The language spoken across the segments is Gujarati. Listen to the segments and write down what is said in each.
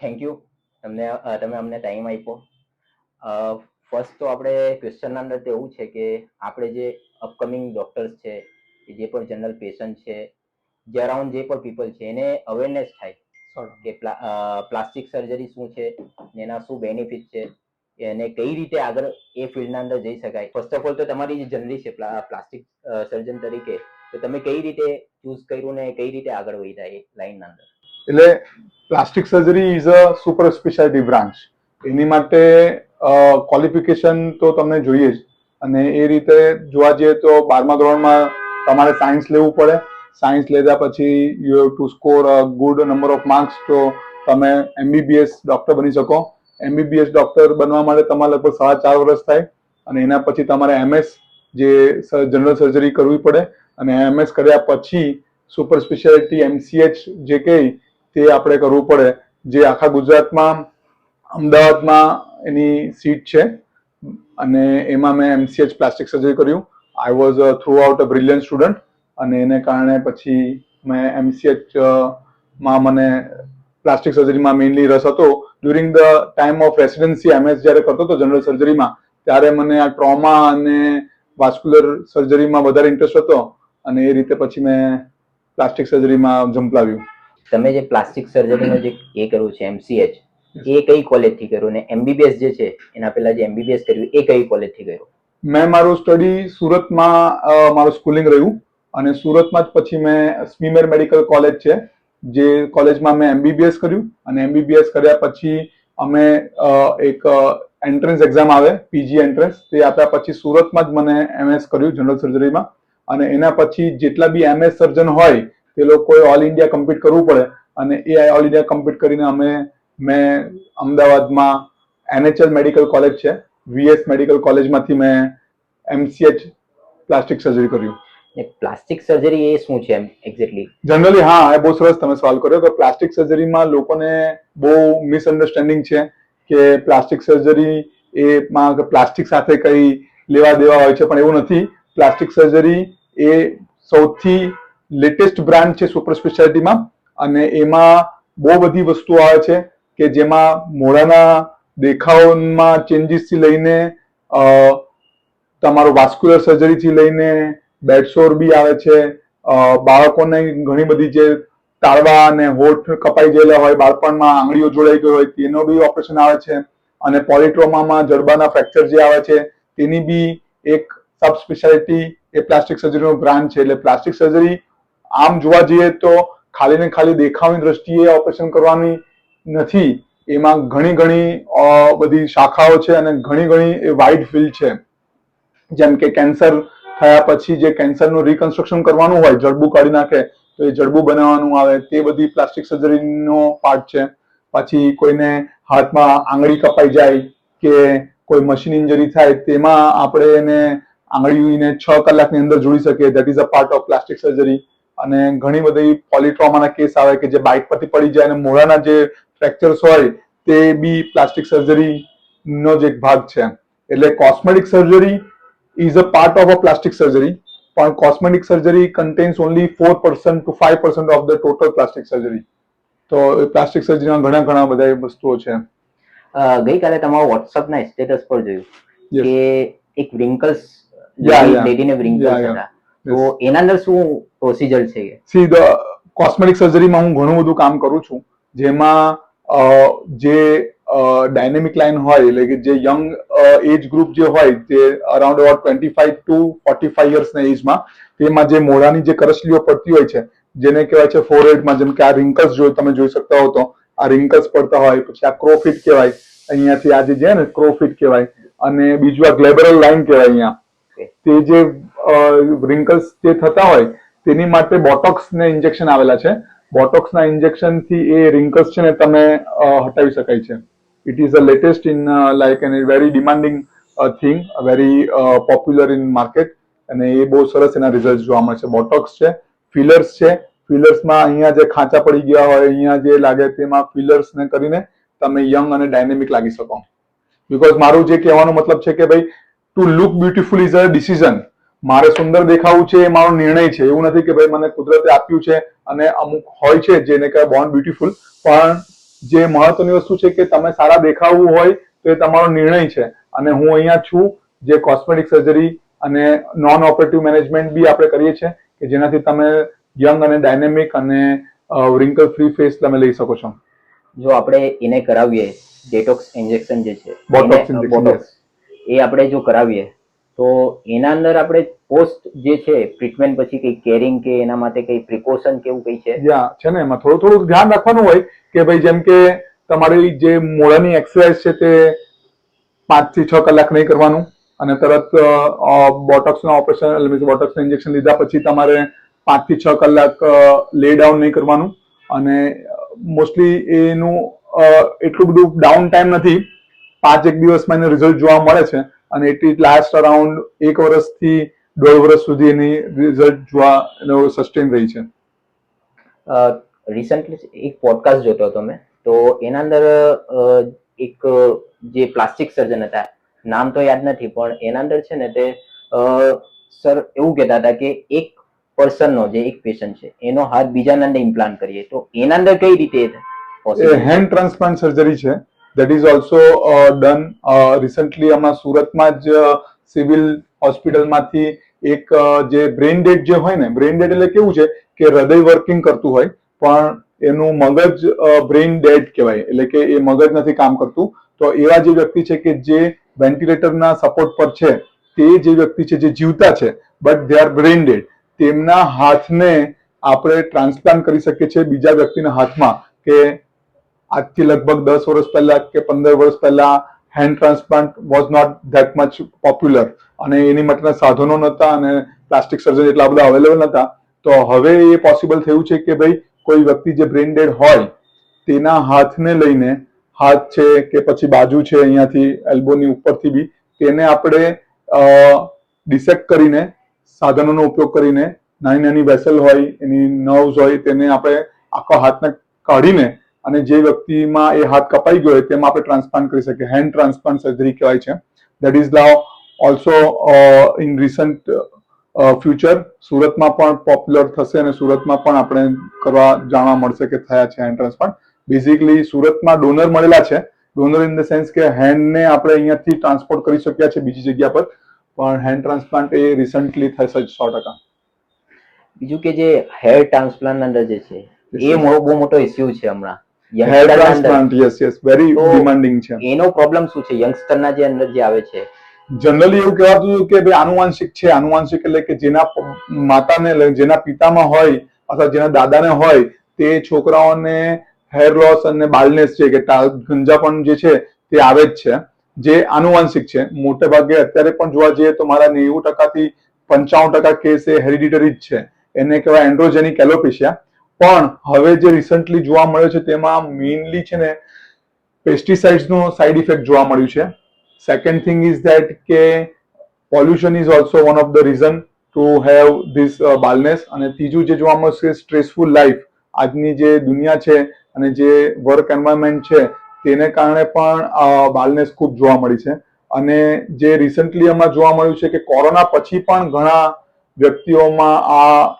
થેન્ક યુ તમે અમને ટાઈમ આપ્યો. ફર્સ્ટ તો આપણે ક્વેશ્ચનના અંદર તો એવું છે કે આપણે જે અપકમિંગ ડોક્ટર્સ છે, જે પણ જનરલ પેશન્ટ છે, જે અરાઉન્ડ જે પણ પીપલ છે, એને અવેરનેસ થાય કે પ્લાસ્ટિક સર્જરી શું છે, એના શું બેનિફિટ છે, એને કઈ રીતે આગળ એ ફિલ્ડના અંદર જઈ શકાય. ફર્સ્ટ ઓફ ઓલ તો તમારી જે જર્ની છે પ્લાસ્ટિક સર્જન તરીકે, તો તમે કઈ રીતે ચૂઝ કર્યું ને કઈ રીતે આગળ વધ્યા એ લાઈનના અંદર? એટલે plastic surgery is a super speciality branch. એની માટે ક્વોલિફિકેશન તો તમને જોઈએ જ, અને એ રીતે જોવા જઈએ તો 12મા ધોરણમાં તમારે સાયન્સ લેવું પડે. સાયન્સ લીધા પછી you have two score a good number of marks, તો તમે MBBS ડોક્ટર બની શકો. MBBS ડોક્ટર બનવા માટે તમારે લગભગ 4.5 વર્ષ થાય, અને એના પછી તમારે MS જે જનરલ સર્જરી કરવી પડે, અને MS કર્યા પછી સુપર સ્પેશિયાલિટી MCH જે કહે તે આપણે કરવું પડે, જે આખા ગુજરાતમાં અમદાવાદમાં એની સીટ છે, અને એમાં મેં MCH પ્લાસ્ટિક સર્જરી કર્યું. I was through out a brilliant student, અને એને કારણે પછી મેં MCH માં મને પ્લાસ્ટિક સર્જરીમાં મેઇનલી રસ હતો. During the time of residency MS જ્યારે કરતો હતો જનરલ સર્જરીમાં, ત્યારે મને આ ટ્રોમા અને વાસ્ક્યુલર સર્જરીમાં વધારે ઇન્ટરેસ્ટ હતો, અને એ રીતે પછી મેં પ્લાસ્ટિક સર્જરીમાં ઝંપલાવ્યું. તમે જે પ્લાસ્ટિક સર્જરીનો જે એ કર્યું છે MCH, એ કઈ કોલેજથી કર્યું, ને MBBS જે છે એના પહેલા જે MBBS કર્યું એ કઈ કોલેજથી કર્યું? મેં મારું સ્ટડી સુરતમાં મારું સ્કૂલિંગ રહ્યું, અને સુરતમાં જ પછી મેં સ્મીમેર મેડિકલ કોલેજ છે, જે કોલેજમાં મેં MBBS કર્યું. અને MBBS કર્યા પછી અમે એક એન્ટ્રન્સ એક્ઝામ આવે, PG એન્ટ્રન્સ, તે આપ્યા પછી સુરતમાં જ મને MS કર્યું જનરલ સર્જરીમાં. અને એના પછી જેટલા બી MS સર્જન હોય તે લોકોએ ઓલ ઇન્ડિયા કમ્પીટ કરવું પડે, અને એ ઓલ ઇન્ડિયા કમ્પીટ કરીને મેં અમદાવાદમાં NHL મેડિકલ કોલેજ છે, VS મેડિકલ કોલેજમાંથી મેં MCH પ્લાસ્ટિક સર્જરી કર્યું. પ્લાસ્ટિક સર્જરી એ શું છે એમ એક્ઝેક્ટલી? જનરલી હા, એ બહુ સરસ તમે સવાલ કર્યો કે પ્લાસ્ટિક સર્જરીમાં લોકોને બહુ મિસઅન્ડરસ્ટેન્ડિંગ છે કે પ્લાસ્ટિક સર્જરી એમાં પ્લાસ્ટિક સાથે કઈ લેવા દેવા હોય છે, પણ એવું નથી. પ્લાસ્ટિક સર્જરી એ સૌથી લેટેસ્ટ બ્રાન્ચ છે સુપર સ્પેશિયાલિટીમાં, અને એમાં બહુ બધી વસ્તુઓ આવે છે કે જેમાં મોઢાના દેખાવમાં ચેન્જીસથી લઈને તમારો વાસ્ક્યુલર સર્જરીથી લઈને બેડસોર બી આવે છે. બાળકોને ઘણી બધી જે તાળવા અને હોઠ કપાઈ ગયેલા હોય, બાળપણમાં આંગળીઓ જોડાઈ ગઈ હોય, તેનો બી ઓપરેશન આવે છે. અને પોલિટ્રોમામાં જડબાના ફ્રેક્ચર જે આવે છે તેની બી એક સબ સ્પેશિયાલિટી એ પ્લાસ્ટિક સર્જરીનો બ્રાન્ચ છે. એટલે પ્લાસ્ટિક સર્જરી આમ જોવા જઈએ તો ખાલી ને ખાલી દેખાવની દ્રષ્ટિએ ઓપરેશન કરવાની નથી, એમાં ઘણી બધી શાખાઓ છે અને ઘણી વાઇડ ફિલ્ડ છે. જેમ કે કેન્સર થયા પછી જે કેન્સરનું રિકન્સ્ટ્રક્શન કરવાનું હોય, જડબું કાઢી નાખે તો એ જડબું બનાવવાનું આવે, તે બધી પ્લાસ્ટિક સર્જરીનો પાર્ટ છે. પછી કોઈને હાથમાં આંગળી કપાઈ જાય કે કોઈ મશીન ઇન્જરી થાય, તેમાં આપણે એને આંગળીને 6 કલાકની અંદર જોડી શકીએ, that is a part of plastic surgery. અને ઘણી બધી પોલિટ્રોમાના કેસ આવે કે જે બાઇક પરથી પડી જાય અને મોઢાના જે ફ્રેક્ચર્સ હોય તે બી પ્લાસ્ટિક સર્જરીનો જ એક ભાગ છે. એટલે cosmetic surgery is a part of a plastic surgery, પણ cosmetic surgery contains only 4% to 5% of the total plastic surgery. તો પ્લાસ્ટિક સર્જરીમાં ઘણા બધા વસ્તુઓ છે. ગઈકાલે તમારો WhatsApp ના સ્ટેટસ પર જોયું કે એક wrinkles લેડીને wrinkles હતા, તો એના અંદર શું પ્રોસિજર છે? સી ધ કોસ્મેટિક સર્જરીમાં હું ઘણું બધું કામ કરું છું, જેમાં જે ડાયનેમિક લાઇન હોય, એટલે કે જે યંગ એજ ગ્રુપ જે હોય તે અરાઉન્ડ 25 to 45 યર્સના એજમાં, તેમાં જે મોઢાની જે કરચલીઓ પડતી હોય છે જેને કહેવાય છે ફોરહેડમાં, જેમ કે આ રિંકલ્સ તમે જોઈ શકતા હો, તો આ રિંકલ્સ પડતા હોય. પછી આ ક્રોફિટ કહેવાય, અહીંયાથી આ જે છે ને ક્રોફિટ કહેવાય, અને બીજું આ ગ્લેબરલ લાઇન કહેવાય. અહીંયા તે જે રિંકલ્સ જે થતા હોય તેની માટે બોટોક્સને ઇન્જેક્શન આવેલા છે. બોટોક્સના ઇન્જેક્શનથી એ રિંકલ્સ છે ને તમે હટાવી શકાય છે. It is a latest in like and very demanding thing, very popular in market, અને એ બહુ સરસ એના રિઝલ્ટ જોવા મળે છે. બોટોક્સ છે, ફિલર્સ છે. ફિલર્સમાં અહીંયા જે ખાંચા પડી ગયા હોય, અહીંયા જે લાગે તેમાં ફિલર્સને કરીને તમે યંગ અને ડાયનેમિક લાગી શકો. બીકોઝ મારું જે કહેવાનો મતલબ છે કે ભાઈ, to look beautiful is a decision. મારે સુંદર દેખાવું છે એ મારો નિર્ણય છે. એવું નથી કે ભાઈ મને કુદરતે આપ્યું છે, અને અમુક હોય છે જેને કહેવાય બોર્ન બ્યુટીફુલ, પણ જે મહત્વની વસ્તુ છે કે તમે સારા દેખાવું હોય તો એ તમારો નિર્ણય છે, અને હું અહીંયા છું જે કોસ્મેટિક સર્જરી અને નોન ઓપરેટિવ મેનેજમેન્ટ બી આપણે કરીએ છીએ કે જેનાથી તમે યંગ અને ડાયનેમિક અને રિંકલ ફ્રી ફેસ તમે લઈ શકો છો. જો આપણે એને કરાવીએ ડેટોક્સ ઇન્જેક્શન જે છે બોટોક્સ ઇન્જેક્શન, બોટોક્સ, એ આપણે જો કરાવીએ તો એના અંદર આપણે પોસ્ટ જે છે ટ્રીટમેન્ટ પછી કઈ કેરિંગ કે એના માટે કઈ પ્રિકોશન કે એવું કઈ છે? છે ને, એમાં થોડું ધ્યાન રાખવાનું હોય કે ભાઈ જેમ કે તમારી જે મોઢાની એક્સરસાઇઝ છે તે 5 થી 6 કલાક નહીં કરવાનું, અને તરત બોટોક્સના ઓપરેશન બોટોક્સના ઇન્જેક્શન લીધા પછી તમારે 5 થી 6 કલાક લે ડાઉન નહીં કરવાનું. અને મોસ્ટલી એનું એટલું બધું ડાઉન ટાઈમ નથી, 5 દિવસમાં એનું રિઝલ્ટ જોવા મળે છે, અને ઇટ લાસ્ટ અરાઉન્ડ 1 વર્ષથી 1.5 વર્ષ સુધી એની રિઝલ્ટ જોવા સસ્ટેન રહી છે. રિસન્ટલી એક પોડકાસ્ટ જોતો હતો મેં, તો એના અંદર એક જે પ્લાસ્ટિક સર્જન હતા, નામ તો યાદ નથી, પણ એના અંદર છે ને તે સર એવું કહેતા હતા કે એક પર્સનનો જે એક પેશન્ટ છે એનો હાથ બીજાના અંદર ઇમ્પ્લાન્ટ કરીએ તો એના અંદર કઈ રીતે પોસિબલ? હેન્ડ ટ્રાન્સપ્લાન્ટ સર્જરી છે, that is also done recently. હમણાં સુરતમાં જ સિવિલ હોસ્પિટલમાંથી એક જે બ્રેઇન ડેડ જે હોય ને, બ્રેઇન ડેડ એટલે કેવું છે કે હૃદય વર્કિંગ કરતું હોય પણ એનું મગજ બ્રેઇન ડેડ કહેવાય, એટલે કે એ મગજ નથી કામ કરતું. તો એવા જે વ્યક્તિ છે કે જે વેન્ટિલેટરના સપોર્ટ પર છે, તે જે વ્યક્તિ છે જે જીવતા છે but they are brain dead, તેમના હાથને આપણે ટ્રાન્સપ્લાન્ટ કરી શકીએ છીએ બીજા વ્યક્તિના હાથમાં. કે આજથી લગભગ 10 વર્ષ પહેલા કે 15 વર્ષ પહેલા hand transplant was not that much popular, અને એની માટેના સાધનો નહોતા અને પ્લાસ્ટિક સર્જન એટલા બધા અવેલેબલ નહોતા. તો હવે એ પોસિબલ થયું છે કે ભાઈ કોઈ વ્યક્તિ જે બ્રેઇન ડેડ હોય તેના હાથને લઈને, હાથ છે કે પછી બાજુ છે અહીંયાથી એલ્બોની ઉપરથી બી, તેને આપણે ડિસેક્ટ કરીને સાધનોનો ઉપયોગ કરીને નાની નાની વેસલ હોય, એની નર્વ્સ હોય, તેને આપણે આખો હાથને કાઢીને અને જે વ્યક્તિમાં એ હાથ કપાઈ ગયો હોય તેમાં આપણે ટ્રાન્સપ્લાન્ટ કરી શકીએ. હેન્ડ ટ્રાન્સપ્લાન્ટ સર્જરી કહેવાય છે. That is now also in recent future સુરતમાં પણ પોપ્યુલર થશે, અને સુરતમાં પણ આપણે કરવા જાણવા મળશે કે થયા છે હેન્ડ ટ્રાન્સપ્લાન્ટ. બેઝિકલી સુરતમાં ડોનર મળેલા છે, ડોનર ઇન ધ સેન્સ કે હેન્ડને આપણે અહીંયાથી ટ્રાન્સપોર્ટ કરી શક્યા છે બીજી જગ્યા પર, પણ હેન્ડ ટ્રાન્સપ્લાન્ટ એ રિસન્ટલી થશે 100%. બીજું કે જે હેર ટ્રાન્સપ્લાન્ટ અંદર જે છે એ બહુ મોટો ઇસ્યુ છે હમણાં. Hair transplant yes very demanding છે. એનો પ્રોબ્લેમ શું છે યંગસ્ટરના જે અંદર જે આવે છે? જનરલી એવું કહેવાતું હતું કે ભાઈ આનુવાંશિક છે. આનુવાંશિક એટલે કે જેના માતાને, જેના પિતામાં હોય અથવા જેના દાદાને હોય તે છોકરાઓને હેર લોસ અને બાલ્ડનેસ છે કે ગંજાપણ જે છે તે આવે જ છે, જે આનુવાંશિક છે. મોટે ભાગે અત્યારે પણ જોવા જઈએ તો મારા 90% થી 95% કેસ એ હેરિડિટરી જ છે, એને કહેવાય એન્ડ્રોજેનિક એલોપેશિયા. પણ હવે જે રિસન્ટલી જોવા મળ્યો છે તેમાં મેઇનલી છે ને પેસ્ટિસાઇડ્સનો સાઇડ ઇફેક્ટ જોવા મળ્યું છે. સેકન્ડ થિંગ ઇઝ ધેટ કે pollution is also one of the reason to have this baldness. અને ત્રીજું જે જોવા મળશે સ્ટ્રેસફુલ લાઈફ, આજની જે દુનિયા છે અને જે વર્ક એન્વાયરમેન્ટ છે તેને કારણે પણ બાલ્ડનેસ ખૂબ જોવા મળી છે. અને જે રિસન્ટલી હમણાં જોવા મળ્યું છે કે કોરોના પછી પણ ઘણા વ્યક્તિઓમાં આ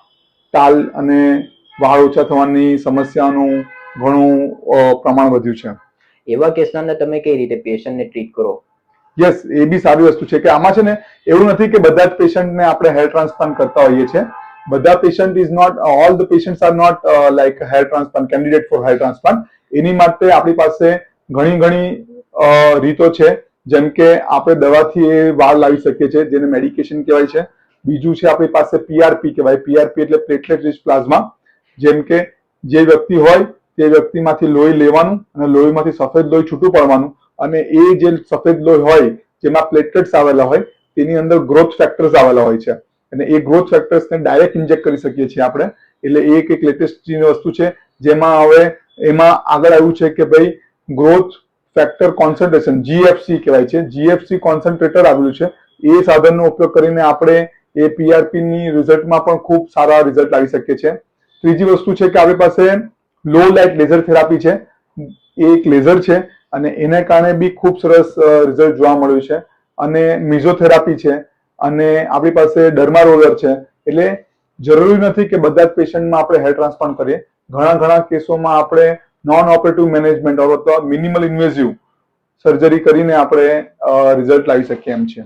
ટાલ અને વાળ ઓછા થવાની સમસ્યાનું ઘણું પ્રમાણ વધ્યું છે. એવા કેસના અંદર તમે કઈ રીતે પેશન્ટને ટ્રીટ કરો? યસ, એ બી સારી વસ્તુ છે કે આમાં છે ને એવું નથી કે બધા જ પેશન્ટને આપણે હેર ટ્રાન્સપ્લાન્ટ કરતા હોઈએ છીએ. બધા patient is not, all the patients are not like hair transplant candidate for hair transplant. એની માટે આપણી પાસે ઘણી રીતો છે. જેમ કે આપણે દવાથી એ વાળ લાવી શકીએ છીએ, જેને મેડિકેશન કહેવાય છે. બીજું છે આપણી પાસે પીઆરપી કહેવાય. પીઆરપી એટલે પ્લેટલેટ રિચ પ્લાઝમા. જેમ કે જે વ્યક્તિ હોય તે વ્યક્તિમાંથી લોહી લેવાનું અને લોહીમાંથી સફેદ લોહી છૂટું પડવાનું, અને એ જે સફેદ લોહી હોય જેમાં પ્લેટલેટ્સ આવેલા હોય તેની અંદર ગ્રોથ ફેક્ટર્સ આવેલા હોય છે, અને એ ગ્રોથ ફેક્ટર્સને ડાયરેક્ટ ઇન્જેક્ટ કરી શકીએ છીએ આપણે. એટલે એ એક લેટેસ્ટ વસ્તુ છે જેમાં હવે એમાં આગળ આવ્યું છે કે ભાઈ ગ્રોથ ફેક્ટર કોન્સન્ટ્રેશન, જીએફસી કહેવાય છે, જીએફસી કોન્સન્ટ્રેટર આવેલું છે. એ સાધનનો ઉપયોગ કરીને આપણે એ પીઆરપી ની રિઝલ્ટમાં પણ ખૂબ સારા રિઝલ્ટ લાવી શકીએ છીએ. ત્રીજી વસ્તુ છે કે આપણી પાસે લો લાઇટ લેઝર થેરાપી છે. એ એક લેઝર છે અને એને કારણે બી ખૂબ સરસ રિઝલ્ટ જોવા મળ્યું છે. અને મિઝોથેરાપી છે, અને આપણી પાસે ડર્મા રોલર છે. એટલે જરૂરી નથી કે બધા જ પેશન્ટમાં આપણે હેર ટ્રાન્સપ્લાન્ટ કરીએ. ઘણા કેસોમાં આપણે નોન ઓપરેટિવ મેનેજમેન્ટ અથવા મિનિમલ ઇન્વેઝિવ સર્જરી કરીને આપણે રિઝલ્ટ લાવી શકીએ એમ છે.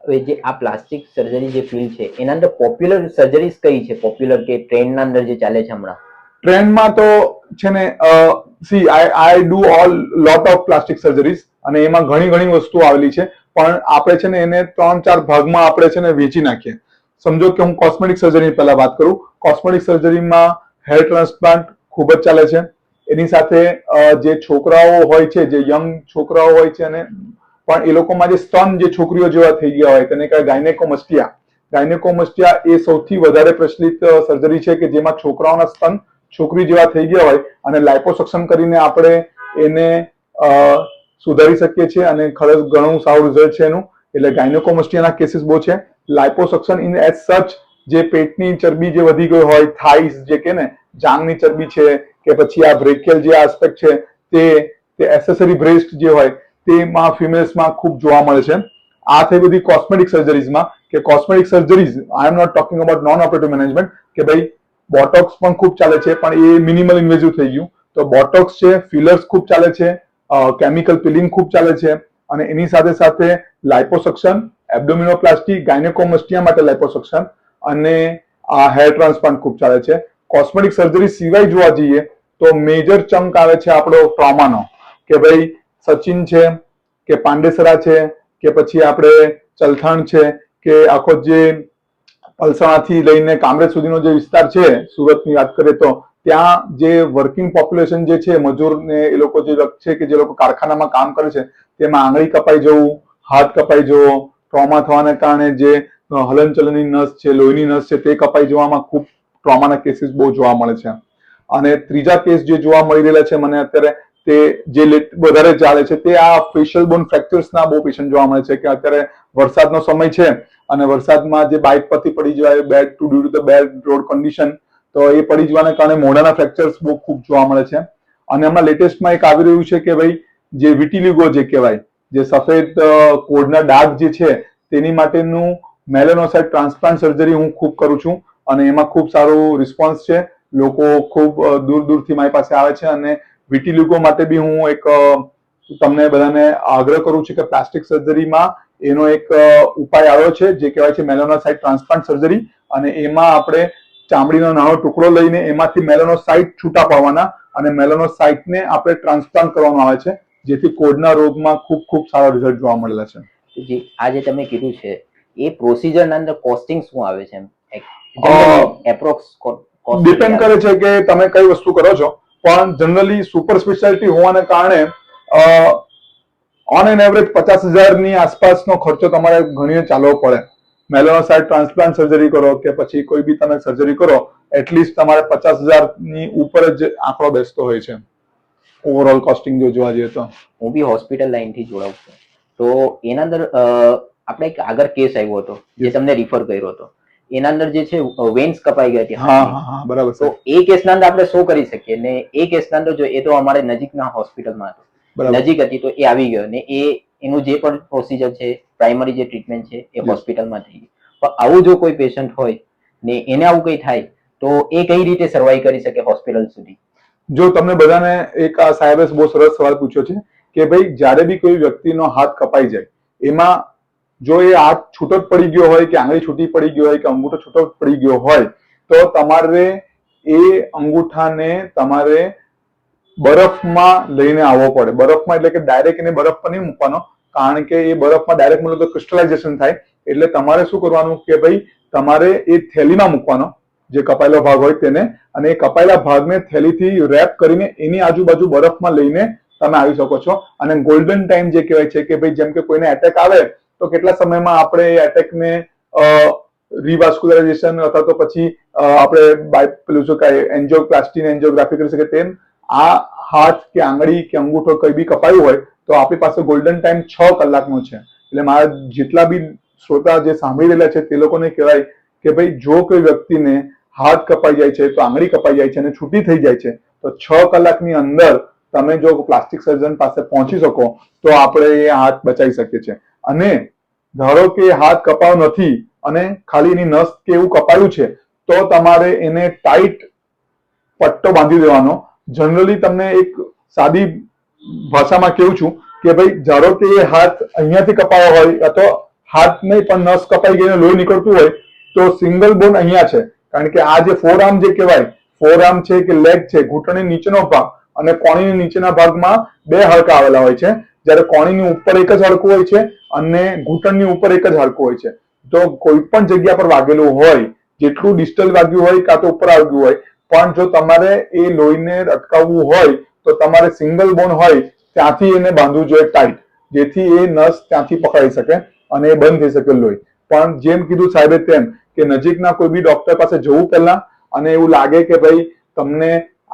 હવે જે આ પ્લાસ્ટિક સર્જરી જે ફિલ્ડ છે એના અંદર પોપ્યુલર સર્જરીઝ કઈ છે, પોપ્યુલર કે ટ્રેન્ડના અંદર જે ચાલે છે હમણાં? ટ્રેન્ડમાં તો છે ને I do all lot of plastic surgeries અને એમાં ઘણી ઘણી વસ્તુઓ આવેલી છે, પણ આપણે છે ને એને 3-4 ભાગમાં આપણે છે ને વેચી નાખીએ. સમજો કે હું કોસ્મેટિક સર્જરી પહેલા વાત કરું. કોસ્મેટિક સર્જરીમાં હેર ટ્રાન્સપ્લાન્ટ ખૂબ જ ચાલે છે. એની સાથે જે છોકરાઓ હોય છે, જે યંગ છોકરાઓ હોય છે અને પણ એ લોકોમાં જે સ્તન જે છોકરીઓ જેવા થઈ ગયા હોય તેને કહેવાય ગાયનેકોમસ્ટિયા. ગાયનેકોમસ્ટિયા એ સૌથી વધારે પ્રચલિત સર્જરી છે કે જેમાં છોકરાઓના સ્તન છોકરી જેવા થઈ ગયા હોય અને લાઇપોસક્શન કરીને આપણે એને સુધારી શકીએ છીએ અને ખરેખર ઘણું સારું રિઝલ્ટ છે એનું. એટલે ગાયનેકોમસ્ટિયાના કેસીસ બહુ છે. લાઇપોસક્શન ઇન એઝ સચ જે પેટની ચરબી જે વધી ગઈ હોય, થાઇસ જે કે ને જાંગની ચરબી છે કે પછી આ બ્રેકિયલ જે આસ્પેક્ટ છે તે એસેસરી બ્રેસ્ટ જે હોય તેમાં ફિમેલ્સમાં ખૂબ જોવા મળે છે. આ થઈ બધી કોસ્મેટિક સર્જરીઝમાં કે cosmetic surgeries I am not talking about non operative management કે ભાઈ બોટોક્સ પણ ખૂબ ચાલે છે પણ એ મિનિમલ ઇન્વેઝિવ થઈ ગયું. તો બોટોક્સ છે, ફિલર્સ ખૂબ ચાલે છે, કેમિકલ પિલિંગ ખૂબ ચાલે છે અને એની સાથે સાથે લાઇપોસક્શન, એબ્ડોમિનોપ્લાસ્ટી, ગાયનેકોમસ્ટિયા માટે લાઇપોસક્શન અને આ હેર ટ્રાન્સપ્લાન્ટ ખૂબ ચાલે છે. કોસ્મેટિક સર્જરી સિવાય જોવા જઈએ તો મેજર ચંક આવે છે આપણો ટ્રોમાનો કે ભાઈ સચિન છે કે પાંડેસરા છે કે પછી આપણે ચલથાણ છે કે આખો જે પલસાણાથી લઈને કામરેજ સુધીનો જે વિસ્તાર છે, સુરતની વાત કરીએ તો ત્યાં જે વર્કિંગ પોપ્યુલેશન જે છે મજૂર ને એ લોકો જે છે કે જે લોકો કારખાનામાં કામ કરે છે તેમાં આંગળી કપાઈ જવું, હાથ કપાઈ જવો, ટ્રોમા થવાને કારણે જે હલનચલનની નસ છે, લોહીની નસ છે તે કપાઈ જવામાં ખૂબ ટ્રોમાના કેસીસ બહુ જોવા મળે છે. અને ત્રીજા કેસ જે જોવા મળી રહેલા છે મને અત્યારે તે જે વધારે ચાલે છે તે આ ફેશિયલ બોન ફ્રેક્ચર્સના બહુ પેશન્ટ જોવા મળે છે કે અત્યારે વરસાદનો સમય છે અને વરસાદમાં જે બાઇક પરથી પડી જવાય bad to due to the bad road condition તો એ પડી જવાને કારણે મોઢાના ફ્રેક્ચર્સ બહુ ખૂબ જોવા મળે છે. અને હમણાં લેટેસ્ટમાં એક આવી રહ્યું છે કે ભાઈ જે વિટિલિગો જે કહેવાય, જે સફેદ કોડના ડાઘ જે છે તેની માટેનું મેલેનોસાઇટ ટ્રાન્સપ્લાન્ટ સર્જરી હું ખૂબ કરું છું અને એમાં ખૂબ સારું રિસ્પોન્સ છે. લોકો ખૂબ દૂર દૂરથી મારી પાસે આવે છે અને વિટિલિગો માટે બી હું એક તમને બધાને આગ્રહ કરું છું કે પ્લાસ્ટિક સર્જરીમાં એનો એક ઉપાય આવ્યો છે જે કહેવાય છે મેલેનોસાઇટ ટ્રાન્સપ્લાન્ટ સર્જરી અને એમાં આપણે ચામડીનો નાનો ટુકડો લઈને એમાંથી મેલેનોસાઇટ છૂટા પાડવાના અને મેલેનોસાઇટને આપણે ટ્રાન્સપ્લાન્ટ કરવામાં આવે છે જેથી કોડના રોગમાં ખૂબ ખૂબ સારા રિઝલ્ટ જોવા મળેલા છે. જે આ જે તમે કીધું છે એ પ્રોસિજરના અંદર કોસ્ટિંગ શું આવે છે? એપ્રોક્સ ડિપેન્ડ કરે છે કે તમે કઈ વસ્તુ કરો છો પણ જનરલી સુપર સ્પેશિયાલિટી હોવાને કારણે ઓન એન એવરેજ 50,000 ની આસપાસનો ખર્ચો તમારે ગણીને ચાલવો પડે. મેલેનોસાઇટ ટ્રાન્સપ્લાન્ટ સર્જરી કરો કે પછી કોઈ બી તમે સર્જરી કરો એટલીસ્ટ તમારે 50,000 ની ઉપર જ આંકડો બેસતો હોય છે ઓવરઓલ કોસ્ટિંગ જો જોવા જઈએ તો. હું બી હોસ્પિટલ લાઈનથી જોડાઉં છું તો એના અંદર આપણે એક આગળ કેસ આવ્યો હતો જે તમને રિફર કર્યો હતો એના અંદર જે છે વેન્સ કપાઈ ગઈ હતી. હા બરાબર. તો એ કેસના અંદર આપણે શું કરી શકીએ ને એ કેસના અંદર જો એ તો અમારે નજીકના હોસ્પિટલમાં હતો, નજીક હતી તો એ આવી ગયો ને એનું જે પણ પ્રોસિજર છે પ્રાઇમરી જે ટ્રીટમેન્ટ છે એ હોસ્પિટલમાં થઈ ગઈ. પણ આવું જો કોઈ પેશન્ટ હોય ને એને આવું કઈ થાય તો એ કઈ રીતે સર્વાઈવ કરી શકે હોસ્પિટલ સુધી? જો તમને બધાને એક આ સાહેબે બહુ સરસ સવાલ પૂછ્યો છે કે ભાઈ જ્યારે બી કોઈ વ્યક્તિનો હાથ કપાઈ જાય એમાં જો એ હાથ છૂટો જ પડી ગયો હોય કે આંગળી છૂટી પડી ગયો હોય કે અંગૂઠો છૂટો પડી ગયો હોય તો તમારે એ અંગૂઠાને તમારે બરફમાં લઈને આવવો પડે. બરફમાં એટલે કે ડાયરેક્ટ એને બરફ પર નહીં મૂકવાનો કારણ કે એ બરફમાં ડાયરેક્ટ મૂકો તો ક્રિસ્ટલાઇઝેશન થાય. એટલે તમારે શું કરવાનું કે ભાઈ તમારે એ થેલીમાં મૂકવાનો જે કપાયેલો ભાગ હોય તેને અને એ કપાયેલા ભાગને થેલીથી રેપ કરીને એની આજુબાજુ બરફમાં લઈને તમે આવી શકો છો. અને ગોલ્ડન ટાઈમ જે કહેવાય છે કે ભાઈ જેમ કે કોઈને એટેક આવે તો કેટલા સમયમાં આપણે એ એટેકને રિવાસ્ક્યુલરાઇઝેશન અથવા તો પછી આપણે પેલું શું કહે એન્જિયોપ્લાસ્ટી ને એન્જિયોગ્રાફી કરી શકે તેમ આ હાથ કે આંગળી કે અંગૂઠો કઈ બી કપાયું હોય તો આપણી પાસે ગોલ્ડન ટાઈમ 6 કલાકનો છે. એટલે મારા જેટલા બી શ્રોતા જે સાંભળી રહેલા છે તે લોકોને કહેવાય કે ભાઈ જો કોઈ વ્યક્તિને હાથ કપાઈ જાય છે તો આંગળી કપાઈ જાય છે અને છૂટી થઈ જાય છે તો 6 કલાકની અંદર તમે જો પ્લાસ્ટિક સર્જન પાસે પહોંચી શકો તો આપણે એ હાથ બચાવી શકીએ છીએ. અને ધારો કે હાથ કપાયો નથી અને ખાલી એની નસ કે એવું કપાયું છે તો તમારે એને ટાઈટ પટ્ટો બાંધી દેવાનો જનરલી તમને એક સાદી ભાષામાં કેવું છું કે ભાઈ ધારો કે એ હાથ અહીંયાથી કપાયો હોય અથવા હાથ નહીં પણ નસ કપાઈ ગઈને લોહી નીકળતું હોય તો સિંગલ બોન અહીંયા છે, કારણ કે આ જે ફોર આર્મ જે કહેવાય, ફોર આર્મ છે કે લેગ છે, ઘૂંટણની નીચેનો ભાગ અને કોણીની નીચેના ભાગમાં બે હાડકા આવેલા હોય છે, જ્યારે કોણીની ઉપર એક જ હાડકું હોય છે અને ઘૂંટણની ઉપર એક જ હાડકું હોય છે. તો કોઈ પણ જગ્યા પર વાગેલું હોય, જેટલું ડિસ્ટલ વાગ્યું હોય કાં તો ઉપર આવ્યું હોય, પણ જો તમારે એ લોહીને અટકાવવું હોય તો તમારે સિંગલ બોન હોય ત્યાંથી એને બાંધવું જોઈએ ટાઈટ, જેથી એ નસ ત્યાંથી પકડાઈ શકે અને એ બંધ થઈ શકે લોહી. પણ જેમ કીધું સાહેબે તેમ કે નજીકના કોઈ બી ડોક્ટર પાસે જવું પહેલા, અને એવું લાગે કે ભાઈ તમને